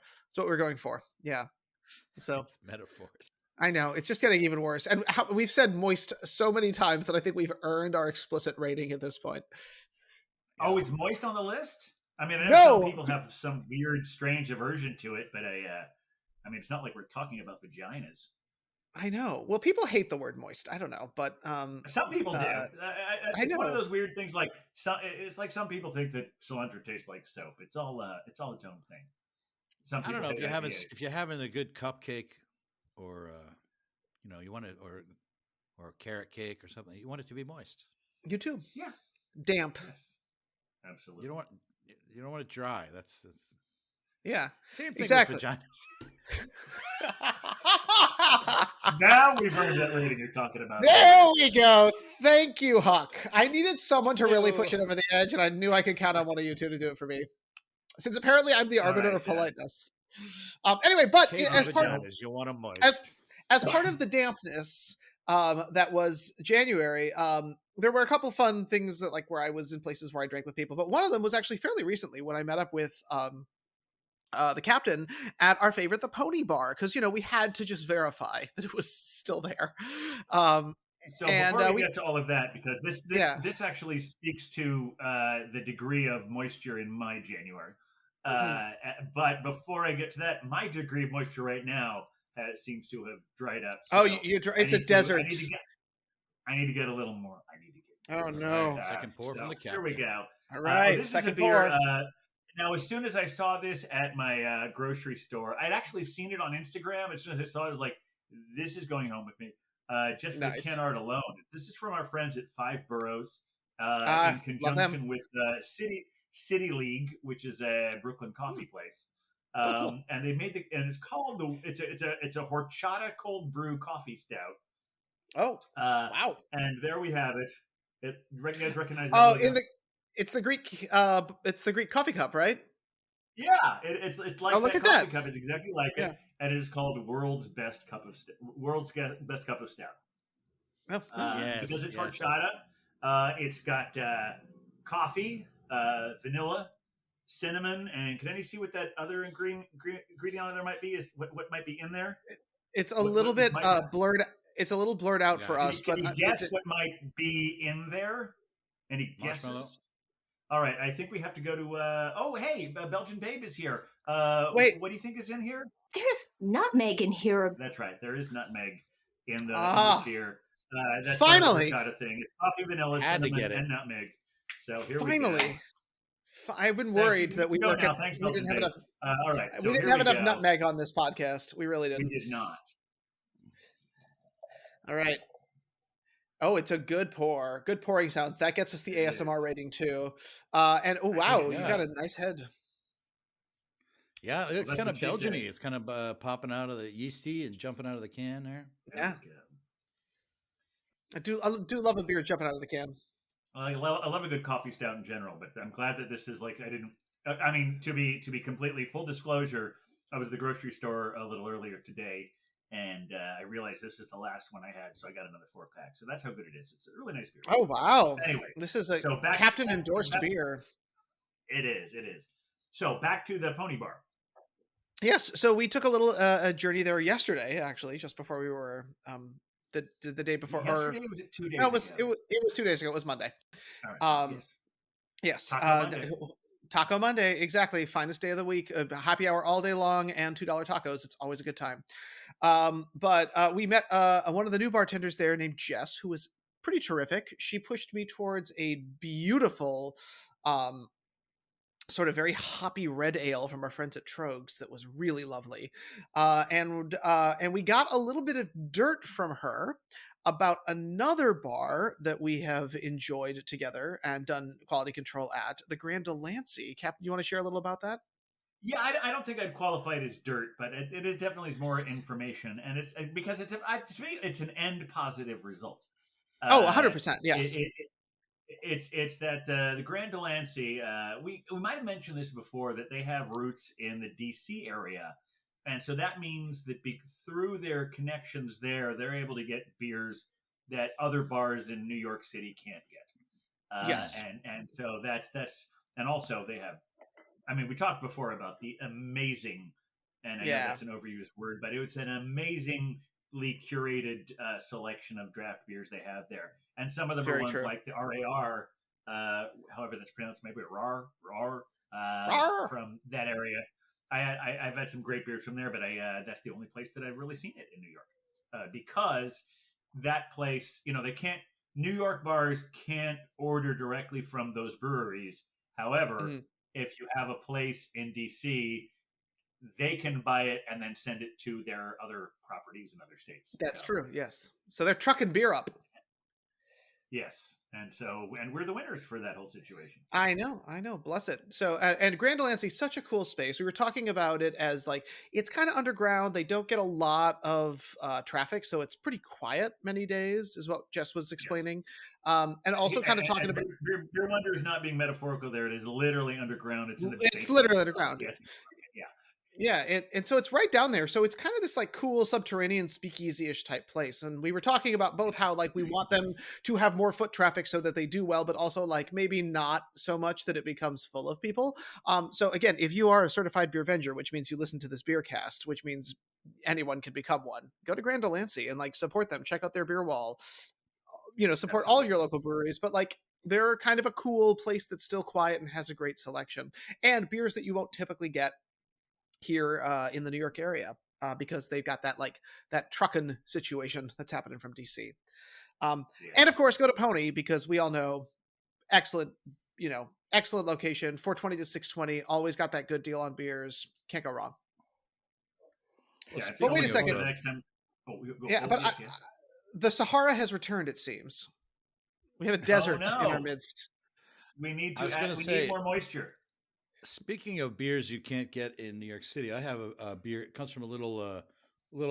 Yeah. So it's metaphors. I know it's just getting even worse, and we've said moist so many times that I think we've earned our explicit rating at this point. Oh, is moist on the list? I mean, I know some people have some weird, strange aversion to it, but I mean, it's not like we're talking about vaginas. I know. Well, people hate the word moist. I don't know, but some people do. It's one of those weird things. Like it's like some people think that cilantro tastes like soap. It's all its own thing. Some people I don't know if you're having a good cupcake, or you want it, or a carrot cake or something. You want it to be moist. You too. Yeah. Damp. Yes. Absolutely. You don't want it dry. That's yeah. Same thing with vaginas. Now we've heard that rating you're talking about. There we go. Thank you, Huck. I needed someone to really push it over the edge, and I knew I could count on one of you two to do it for me. Since apparently I'm the arbiter of politeness. Anyway, but as part of the dampness that was January, there were a couple fun things that where I was in places where I drank with people, but one of them was actually fairly recently when I met up with the captain at our favorite, the Pony Bar, because we had to just verify that it was still there. So before we get to all of that, because this actually speaks to the degree of moisture in my January. But before I get to that, my degree of moisture right now seems to have dried up. So Oh, it's a desert. I need to get a little more. I need to get. Oh no! Second pour from the captain. Here we go. All right, this second is a beer. pour. Now, as soon as I saw this at my grocery store, I'd actually seen it on Instagram. As soon as I saw it, I was like, "This is going home with me." Just for the can art alone. This is from our friends at Five Boroughs, in conjunction with City League, which is a Brooklyn coffee place. Cool. And they made and it's called it's a horchata cold brew coffee stout. Oh, wow! And there we have it. You guys recognize that? Oh, it's the Greek coffee cup, right? Yeah, it's like look that at coffee that. cup. It's exactly like it, and it is called World's Best Cup of Stout. Because it's horchata. It's got coffee, vanilla, cinnamon, and can any see what that other ingredient there might be? Is what might be in there? It's a little bit blurred. It's a little blurred out for us. Can you guess what might be in there? Any guesses? All right, I think we have to go to. Oh, hey, Belgian Babe is here. Wait, what do you think is in here? There's nutmeg in here. That's right. There is nutmeg in the beer. That's finally kind of thing. It's coffee, vanilla, cinnamon, and nutmeg. So here we go. I've been worried that we didn't have enough. All right, so we didn't have enough nutmeg on this podcast. We really didn't. We did not. All right. Oh, it's a good pour. Good pouring sounds. That gets us the ASMR rating too. And oh wow, you got a nice head. Yeah, it's kind of Belgian-y. It's kind of popping out of the yeasty and jumping out of the can there. Yeah. I do love a beer jumping out of the can. I love a good coffee stout in general, but I'm glad that this is like I mean, to be completely full disclosure, I was at the grocery store a little earlier today, and I realized this is the last one I had, so I got another 4-pack. So that's how good it is. It's a really nice beer. Oh wow! Anyway, this is a captain endorsed beer. It is. So back to the Pony Bar. Yes. So we took a little a journey there yesterday, actually, just before we were the day before. Yesterday was it 2 days? No, it was 2 days ago. It was Monday. All right. Yes. Taco Monday, exactly. Finest day of the week. Happy hour all day long and $2 tacos. It's always a good time. But we met one of the new bartenders there named Jess, who was pretty terrific. She pushed me towards a beautiful sort of very hoppy red ale from our friends at Trogs that was really lovely. And we got a little bit of dirt from her about another bar that we have enjoyed together and done quality control at, the Grand Delancey. Captain, you want to share a little about that? Yeah, I don't think I'd qualify it as dirt, but it is definitely more information, and it's because to me it's an end positive result. 100%. Yes. It's that the Grand Delancey. We might have mentioned this before, that they have roots in the DC area, and so that means that through their connections there, they're able to get beers that other bars in New York City can't get. Yes, and so that's and also they have. I mean, we talked before about the amazing, and I know that's an overused word, but it's an amazingly curated selection of draft beers they have there. And some of them are ones like the RAR, however that's pronounced, maybe RAR, from that area. I've had some great beers from there, but that's the only place that I've really seen it in New York. Because that place, New York bars can't order directly from those breweries. However, if you have a place in DC, they can buy it and then send it to their other properties in other states. That's true. Yes. So they're trucking beer up. Yes. And we're the winners for that whole situation. I know. Bless it. So, and Grand Delancey, such a cool space. We were talking about it as like, it's kind of underground. They don't get a lot of traffic. So it's pretty quiet many days is what Jess was explaining. Yes. And also kind of talking about. Beer Wonder is not being metaphorical there. It is literally underground. It's literally underground. Yes. Yeah, and so it's right down there. So it's kind of this like cool subterranean speakeasy-ish type place. And we were talking about both how like we want them to have more foot traffic so that they do well, but also like maybe not so much that it becomes full of people. So again, if you are a certified beer venger, which means you listen to this beer cast, which means anyone can become one, go to Grand Delancey and like support them. Check out their beer wall. Support all of your local breweries, but like they're kind of a cool place that's still quiet and has a great selection, and beers that you won't typically get here in the New York area because they've got that truckin' situation that's happening from DC. And of course, go to Pony because we all know excellent, excellent location, 420 to 620. Always got that good deal on beers. Can't go wrong. Yeah, but wait a second. The next time. The Sahara has returned. It seems we have a desert in our midst. We need to. We need more moisture. Speaking of beers you can't get in New York City, I have a beer. It comes from a little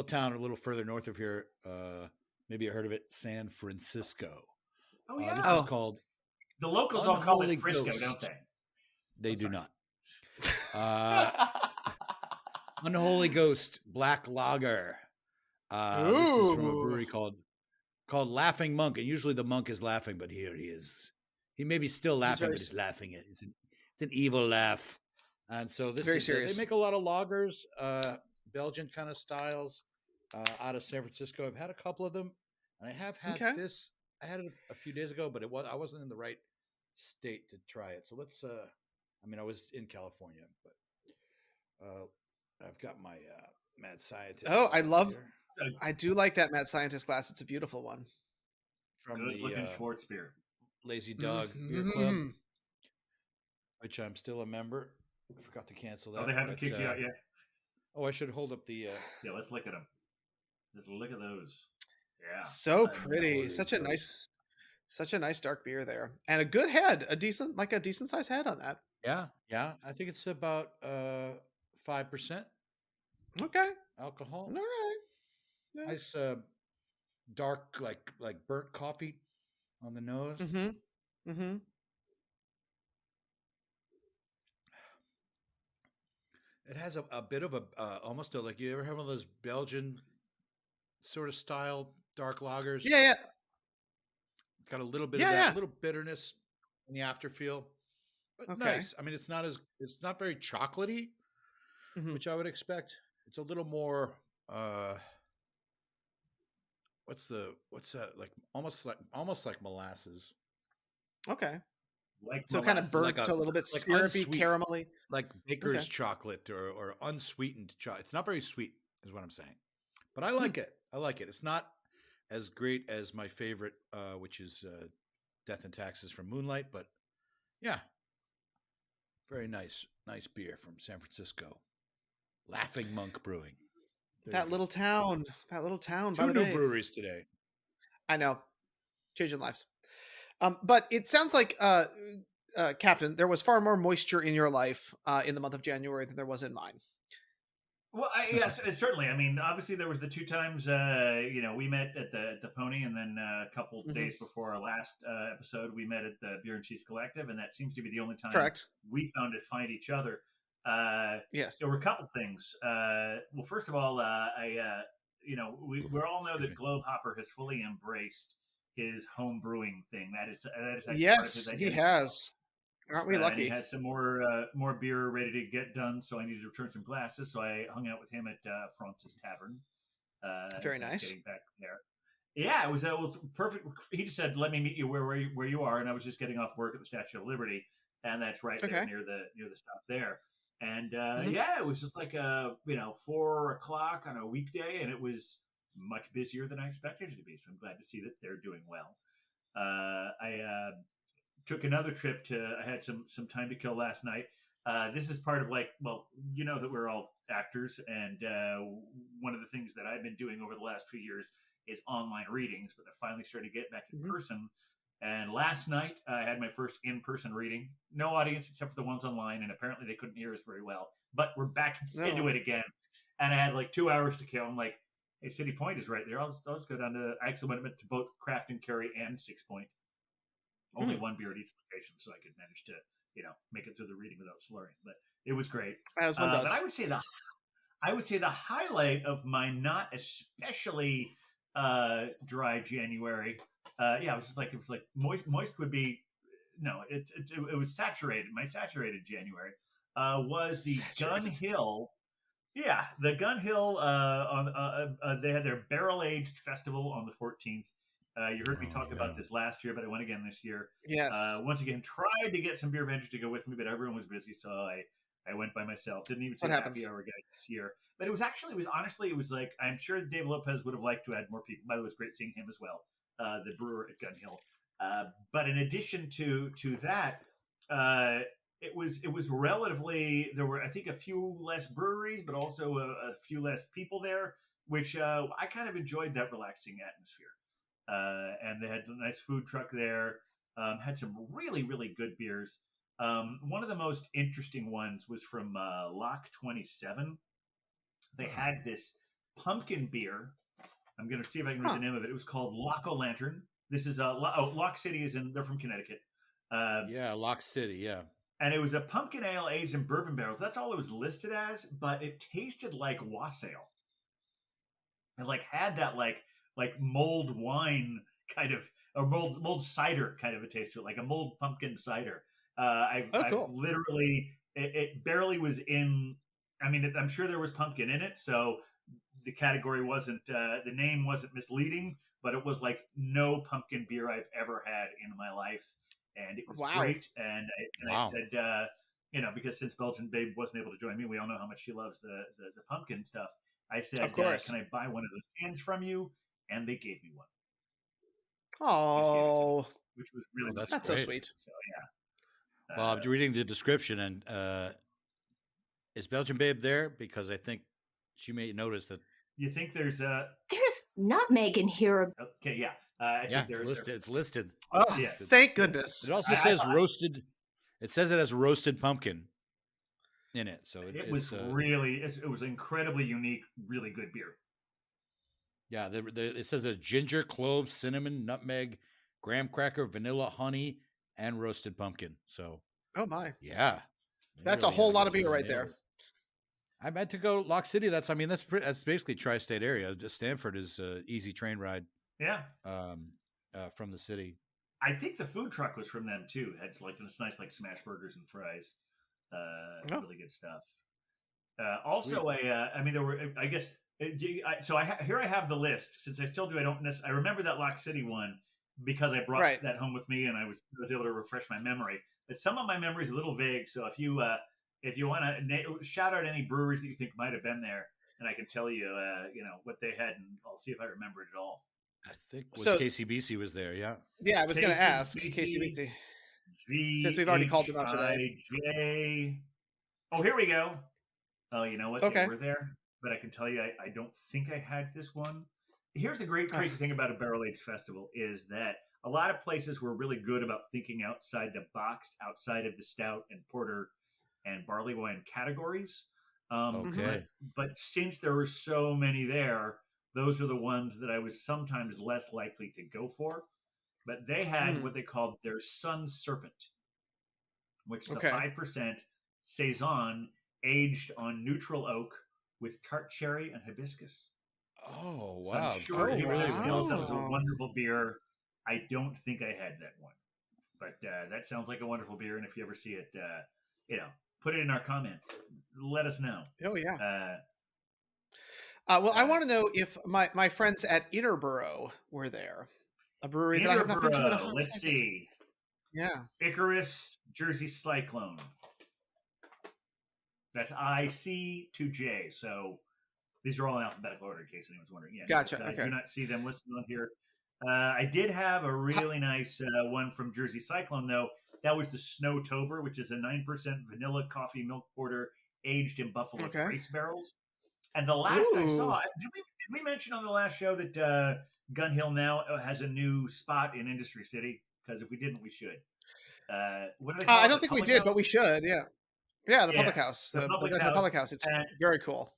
town a little further north of here. Maybe you heard of it, San Francisco. Oh yeah, this is called. The locals all call it Frisco, don't they? They do not. Unholy Ghost Black Lager. This is from a brewery called Laughing Monk, and usually the monk is laughing, but here he is. He may be still laughing, but he's laughing it. It's an evil laugh. And so this very is serious. They make a lot of lagers, Belgian kind of styles, out of San Francisco. I've had a couple of them, and I have had this. I had it a few days ago, but I wasn't in the right state to try it. So let's. I was in California, but I've got my Mad Scientist. Oh, I do like that Mad Scientist glass. It's a beautiful one. From good looking Schwartz beer. Lazy Dog Beer Club, which I'm still a member. I forgot to cancel that. Oh, they haven't kicked you out yet? Oh, I should hold up the... Yeah, let's look at them. Let's look at those. Yeah. So pretty. Such a nice dark beer there. And a good head. A decent sized head on that. Yeah. I think it's about 5%. Okay. Alcohol. All right. Yeah. Nice dark, like burnt coffee on the nose. Mm-hmm. It has a bit of almost like, you ever have one of those Belgian sort of style dark lagers? Yeah. It's got a little bit of that, a little bitterness in the afterfeel, but nice. It's not very chocolatey, which I would expect. It's a little more, what's that? Like almost like molasses. Okay. Like so kind of burnt, a little bit syrupy, caramelly, like baker's chocolate or unsweetened chocolate. It's not very sweet, is what I'm saying, but I like it. It's not as great as my favorite, which is Death and Taxes from Moonlight, but yeah, very nice beer from San Francisco. Laughing Monk Brewing. That little town. Two by the new breweries today. I know, changing lives. But it sounds like, Captain, there was far more moisture in your life in the month of January than there was in mine. Well, yes, certainly. Obviously, there was the 2 times, we met at the Pony, and then a couple days before our last episode, we met at the Beer and Cheese Collective, and that seems to be the only time we found to find each other. Yes, there were a couple things. Well, first of all, we all know that Globe Hopper has fully embraced his home brewing thing. That is yes, part of his identity. He has. Aren't we lucky? He had some more beer ready to get done, so I needed to return some glasses. So I hung out with him at France's Tavern. Very nice. Getting back there. Yeah, it was perfect. He just said, "Let me meet you where you are," and I was just getting off work at the Statue of Liberty, and that's right there near the stop there. And it was just like 4 o'clock on a weekday, and it was much busier than I expected it to be. So I'm glad to see that they're doing well. I took another trip I had some time to kill last night. This is part of that we're all actors, and one of the things that I've been doing over the last few years is online readings, but I finally started to get back in person. And last night I had my first in-person reading. No audience except for the ones online, and apparently they couldn't hear us very well. But we're back into it again. And I had 2 hours to kill. I'm like, hey, City Point is right there. I'll just go down to... I actually went to both Craft and Carry and 6 Point. Only one beer at each location, so I could manage to, make it through the reading without slurring. But it was great. As one does. But I would say the highlight of my not especially dry January... it was like moist would be it was saturated. My saturated January was the Gun Hill. Yeah, the Gun Hill on they had their barrel aged festival on the 14th, You heard me talk yeah. about this last year, but I went again this year. Yes. Once again, tried to get some beer vendors to go with me, but everyone was busy, so I went by myself. Didn't even see What the happens? happy hour guys this year. But it was like, I'm sure Dave Lopez would have liked to add more people. By the way, it was great seeing him as well, the brewer at Gun Hill. But in addition to that, it was relatively, there were, I think, a few less breweries, but also a few less people there, which I kind of enjoyed that relaxing atmosphere. And they had a nice food truck there. Had some really, really good beers. One of the most interesting ones was from Lock 27. They had this pumpkin beer. I'm going to see if I can read the name of it. It was called Lock O Lantern. This is Lock City they're from Connecticut. Lock City, yeah. And it was a pumpkin ale aged in bourbon barrels. That's all it was listed as, but it tasted like wassail. And like had that like mulled wine kind of, or mulled cider kind of a taste to it, like a mulled pumpkin cider. I've literally, it barely was in. I mean, I'm sure there was pumpkin in it, so the category wasn't, the name wasn't misleading, but it was like no pumpkin beer I've ever had in my life, and it was great. And I said, because since Belgian Babe wasn't able to join me, we all know how much she loves the pumpkin stuff. I said, of course. Can I buy one of those cans from you? And they gave me one. Oh, which was really that's so sweet. So yeah. Well, I'm reading the description, and is Belgian Babe there? Because I think she may notice that. You think there's nutmeg in here? Okay, yeah. I think it's listed. It's listed. Oh, yes. Thank goodness. It also says roasted. It says it has roasted pumpkin in it, so it was incredibly unique, really good beer. Yeah, it says a ginger, cloves, cinnamon, nutmeg, graham cracker, vanilla, honey, and roasted pumpkin. So, oh my, yeah, that's really a whole lot of beer right there. I meant to go Lock City. That's basically tri-state area. Stanford is an easy train ride. Yeah, from the city. I think the food truck was from them too. It had like this nice like smash burgers and fries. Really good stuff. Also, there were, I guess. So here I have the list. Since I still do, I remember that Lock City one because I brought that home with me, and I was able to refresh my memory. But some of my memory is a little vague. So if you want to shout out any breweries that you think might have been there, and I can tell you, what they had, and I'll see if I remember it at all. I think KCBC was there. Yeah. Yeah, I was going to ask KCBC. Since we've already called them out today. Oh, here we go. Oh, you know what? Okay. They were there. But I can tell you, I don't think I had this one. Here's the crazy thing about a barrel-aged festival is that a lot of places were really good about thinking outside the box, outside of the stout and porter and barley wine categories. But since there were so many there, those are the ones that I was sometimes less likely to go for. But they had what they called their Sun Serpent, which is a 5% Saison aged on neutral oak with tart cherry and hibiscus. Oh, wow. So I'm sure he really knows that was a wonderful beer. I don't think I had that one. But that sounds like a wonderful beer. And if you ever see it, put it in our comments. Let us know. Oh, yeah. I want to know if my friends at Interborough were there. A brewery that I have not been to in a hot Let's see. Yeah. Icarus, Jersey Cyclone. That's IC2J. So these are all in alphabetical order in case anyone's wondering. Yeah, gotcha. I do not see them listed on here. I did have a really nice one from Jersey Cyclone, though. That was the Snowtober, which is a 9% vanilla coffee milk porter aged in Buffalo Trace barrels. And the last I saw, did we mention on the last show that Gun Hill now has a new spot in Industry City? Because if we didn't, we should. What do they call it? I don't think we did, but we should. Yeah. Yeah, the Public House. The Public House. It's very cool.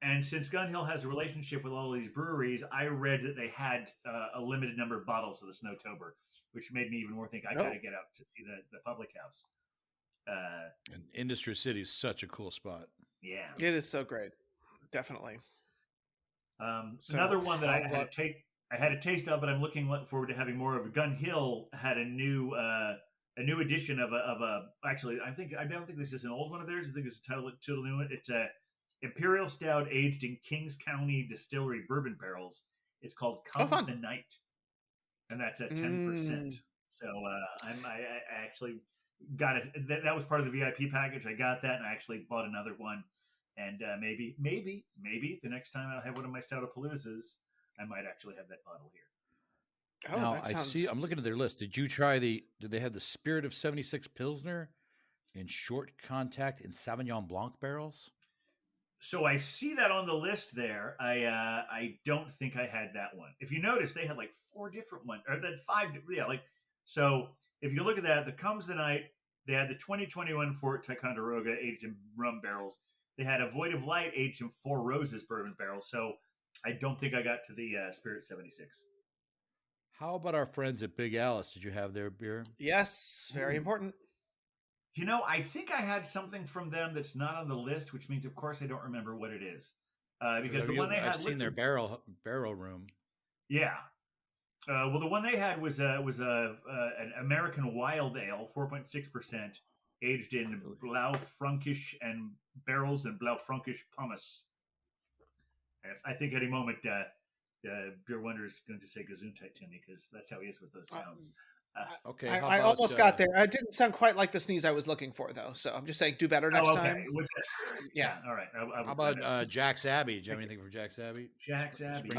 And since Gun Hill has a relationship with all these breweries, I read that they had a limited number of bottles of the Snowtober, which made me even more think I got to get out to see the Public House. And Industry City is such a cool spot. Yeah. It is so great. Definitely. Another one that I had a taste of, but I'm looking forward to having more of. Gun Hill had a new edition of a. Actually, I don't think this is an old one of theirs. I think it's a total new one. It's a Imperial Stout aged in Kings County Distillery bourbon barrels. It's called Comes the Night. and that's at 10%. So I actually got it. That was part of the VIP package. I got that, and I actually bought another one. And maybe the next time I have one of my Stoutapaloozas, I might actually have that bottle here. Oh, Now that I sounds. see. I'm looking at their list. Did they have the Spirit of 76 Pilsner in short contact in Sauvignon Blanc barrels? So I see that on the list there. I don't think I had that one. If you notice, they had like 4 different ones, or then 5. Yeah, like so. If you look at that, the Comes the Night, they had the 2021 Fort Ticonderoga aged in rum barrels. They had a Void of Light aged in 4 Roses bourbon barrels. So I don't think I got to the Spirit 76. How about our friends at Big Alice? Did you have their beer? Yes, very important. You know, I think I had something from them that's not on the list, which means, of course, I don't remember what it is. Because the one they had, I've seen their barrel room. Yeah. Well, the one they had was an American Wild Ale, 4.6%, aged in Blaufränkisch and barrels and Blaufränkisch Pommes. I think any moment Beer Wonder is going to say Gesundheit to me, because that's how he is with those sounds. Okay, I almost got there. I didn't sound quite like the sneeze I was looking for, though. So I'm just saying, do better next time. Yeah. All right. How about Jack's Abbey? Did you have anything from Jack's Abbey? Jack's Abbey?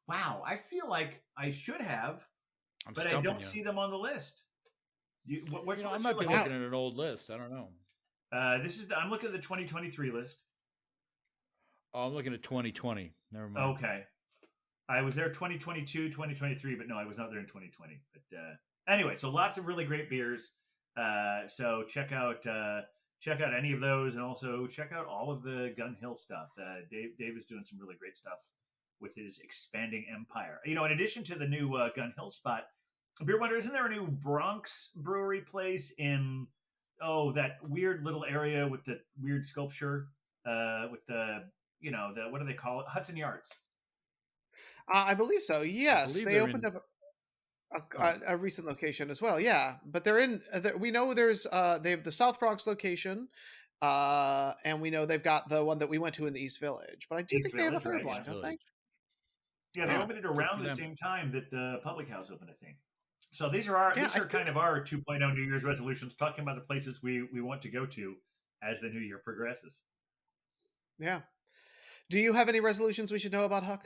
Wow. I feel like I should have, but I don't see them on the list. I might be looking at an old list. I don't know. I'm looking at the 2023 list. Oh, I'm looking at 2020. Never mind. Okay. I was there 2022, 2023, but no, I was not there in 2020. But anyway, so lots of really great beers. So check out any of those, and also check out all of the Gun Hill stuff. Dave is doing some really great stuff with his expanding empire. You know, in addition to the new Gun Hill spot, Beer Wonder, isn't there a new Bronx brewery place in that weird little area with the weird sculpture with the what do they call it? Hudson Yards. I believe so. Yes, they opened up a recent location as well. Yeah, but they're in. We know there's they have the South Bronx location, and we know they've got the one that we went to in the East Village. But I do think they have a third one, don't they? Yeah, they opened it around the same time that the Public House opened, I think. So these are kind of our 2.0 New Year's resolutions, talking about the places we want to go to as the new year progresses. Yeah. Do you have any resolutions we should know about, Huck?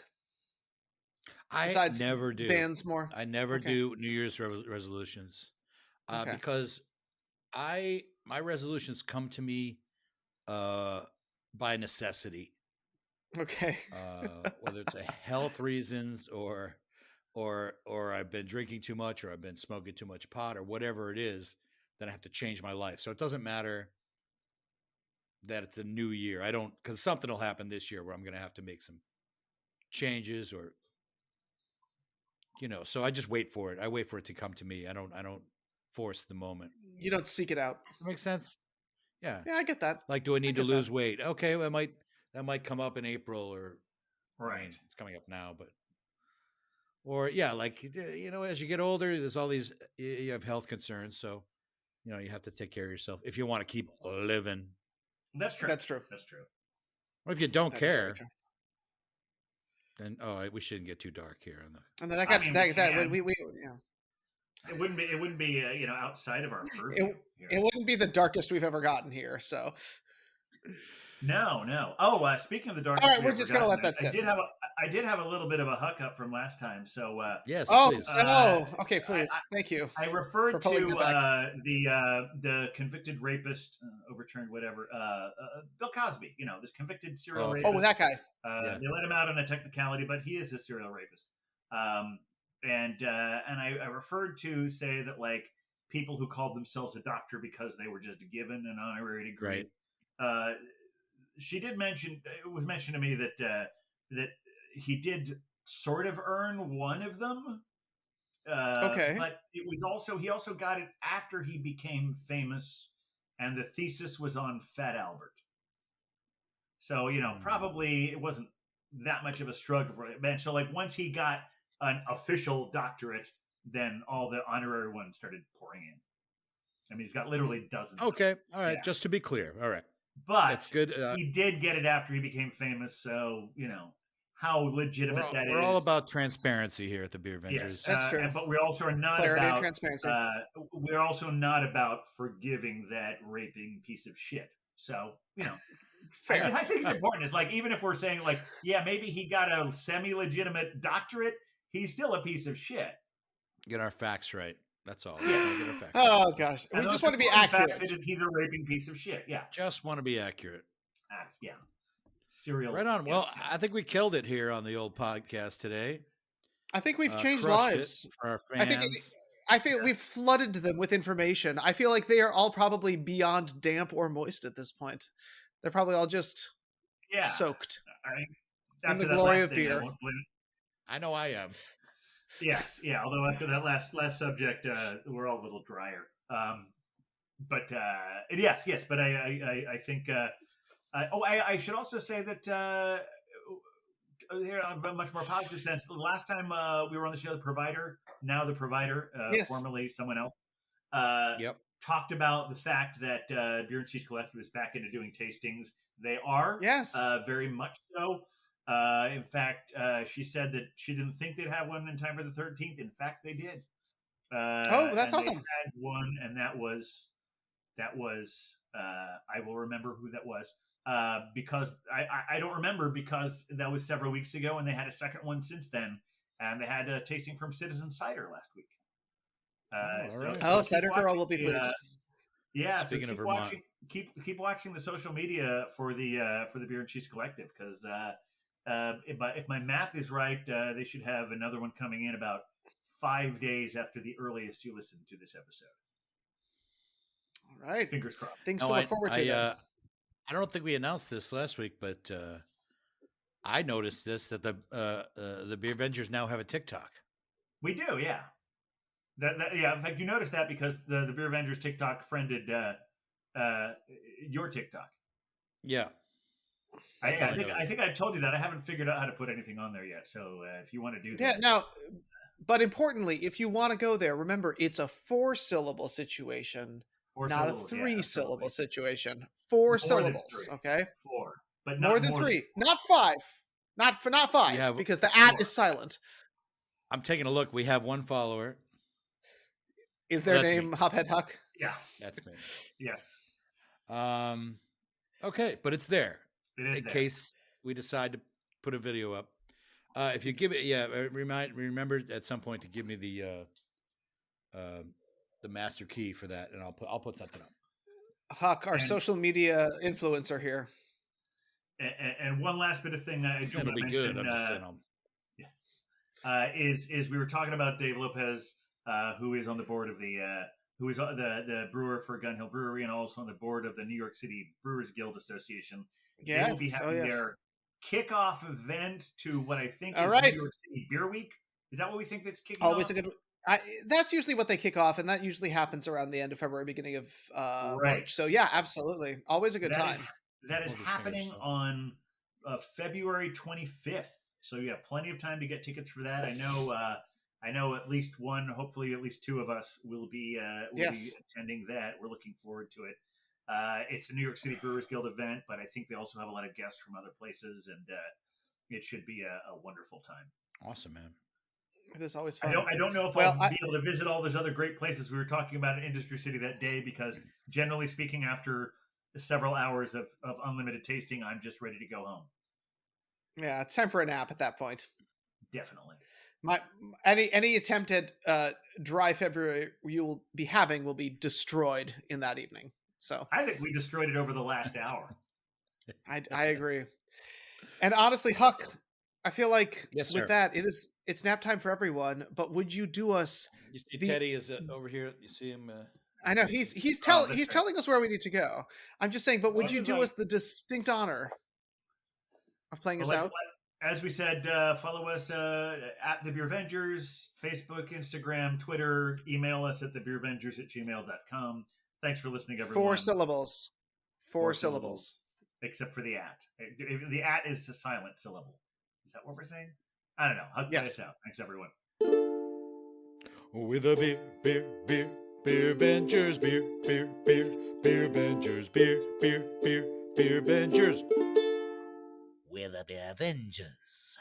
I never do. Bands more. I never do New Year's resolutions because my resolutions come to me by necessity. Okay. Whether it's a health reasons or I've been drinking too much, or I've been smoking too much pot, or whatever it is, then I have to change my life. So it doesn't matter that it's a new year. I don't, because something will happen this year where I'm going to have to make some changes, or so I just wait for it. I wait for it to come to me. I don't force the moment. You don't seek it out. That makes sense. Yeah. Yeah, I get that. Like, do I need to lose weight? Okay, well, that might come up in April, or right. I mean, it's coming up now, but like as you get older, there's all these, you have health concerns, so you have to take care of yourself if you want to keep living. That's true. That's true. Well, if you don't care, then we shouldn't get too dark here on the. And then It wouldn't be outside of our purview. It wouldn't be the darkest we've ever gotten here. So. No. Oh, speaking of the darkest. All right, we're just gonna let that sit. I did have a little bit of a huck up from last time. So yes. Please. Okay, please. Thank you. I referred to the convicted rapist, overturned whatever. Bill Cosby. This convicted serial rapist. Oh, that guy. They let him out on a technicality, but he is a serial rapist. And I referred to say that, like, people who called themselves a doctor because they were just given an honorary degree. Right. It was mentioned to me that he did sort of earn one of them. Okay. But he also got it after he became famous, and the thesis was on Fat Albert. So, probably it wasn't that much of a struggle for it. So, like, once he got an official doctorate, then all the honorary ones started pouring in. I mean, he's got literally dozens. Okay. All right. Yeah. Just to be clear. All right. But that's good. He did get it after he became famous. So, how legitimate that We're is. all about transparency here at the Beer Vengers. Yes, That's true. but we also are not Clarity and about transparency. we're also not about forgiving that raping piece of shit. So Fair. I think it's important. It's like, even if we're saying like, yeah, maybe he got a semi-legitimate doctorate, he's still a piece of shit. Get our facts right. That's all. Yes. Get our facts Oh right. gosh, And we the just most want to be important fact accurate. that is he's a raping piece of shit. Yeah. Just want to be accurate. Yeah. Serial. Right on. Well, I think we killed it here on the old podcast today. I think we've changed Crushed lives. it for our fans. I feel we've flooded them with information. I feel like they are all probably beyond damp or moist at this point. They're probably all just soaked in the glory of beer. I know I am. Yes, yeah. Although after that last subject, we're all a little drier. But yes. But I think. I should also say that here, on a much more positive sense, the last time we were on the show, the provider, formerly someone else, talked about the fact that Beer and Cheese Collective is back into doing tastings. They are, very much so. In fact, she said that she didn't think they'd have one in time for the 13th. In fact, they did. That's awesome. They had one, and that was I will remember who that was. Because I don't remember, because that was several weeks ago, and they had a second one since then, and they had a tasting from Citizen Cider last week. Cider Girl will be pleased. Yeah. Speaking of Vermont, watching, keep watching the social media for the Beer and Cheese Collective, because if my math is right, they should have another one coming in about 5 days after the earliest you listen to this episode. All right, fingers crossed. Things to look forward to. I don't think we announced this last week, but I noticed that the Beer Vengers now have a TikTok. We do, yeah. In fact, you noticed that because the Beer Vengers TikTok friended your TikTok. Yeah. I think I told you that. I haven't figured out how to put anything on there yet. So if you want to do that. Yeah, now, but importantly, if you want to go there, remember, it's a 4-syllable situation. Not a 3-syllable situation. 4 syllables. Okay. 4, but not more than 3. Not 5. Not 5, because the at is silent. I'm taking a look. We have one follower. Is their name Hophead Huck? Yeah, that's me. Yes. Okay, but it's there. It is in case we decide to put a video up. If you give it, remember at some point to give me the master key for that, and I'll put something up. Huck, our social media influencer here. And one last bit of thing I do want to mention. Good. I'm just saying, is we were talking about Dave Lopez, who is on the board of who is the brewer for Gun Hill Brewery, and also on the board of the New York City Brewers Guild Association. Yes. They will be having their kickoff event to what I think is right. New York City Beer Week. Is that what we think that's kicking Always off? a good. That's usually what they kick off, and that usually happens around the end of February, beginning of March. So yeah, absolutely, always a good time. That is happening on February 25th. So you have plenty of time to get tickets for that. I know at least one, hopefully at least 2 of us will be attending that. We're looking forward to it. It's a New York City Brewers Guild event, but I think they also have a lot of guests from other places, and it should be a wonderful time. Awesome, man. It is always fun. I don't know if I'll be able to visit all those other great places we were talking about in Industry City that day, because generally speaking, after several hours of unlimited tasting, I'm just ready to go home. Yeah, it's time for a nap at that point. Definitely. Any attempt at dry February you will be having will be destroyed in that evening. So I think we destroyed it over the last hour. I agree. And honestly, Huck, I feel like with that, it's nap time for everyone. But would you do us? You see, Teddy is over here. You see him. I know he's telling us where we need to go. I'm just saying, but would you do us the distinct honor of playing us out? As we said, follow us at the Beer Vengers, Facebook, Instagram, Twitter. Email us at thebeervengers@gmail.com. Thanks for listening, everyone. 4 syllables. 4 syllables. Except for the at. The at is a silent syllable. Is that what we're saying? I don't know. I'll play this out. Thanks, everyone. With a beer Vengers, beer Vengers, beer Vengers. We're the Beer Vengers.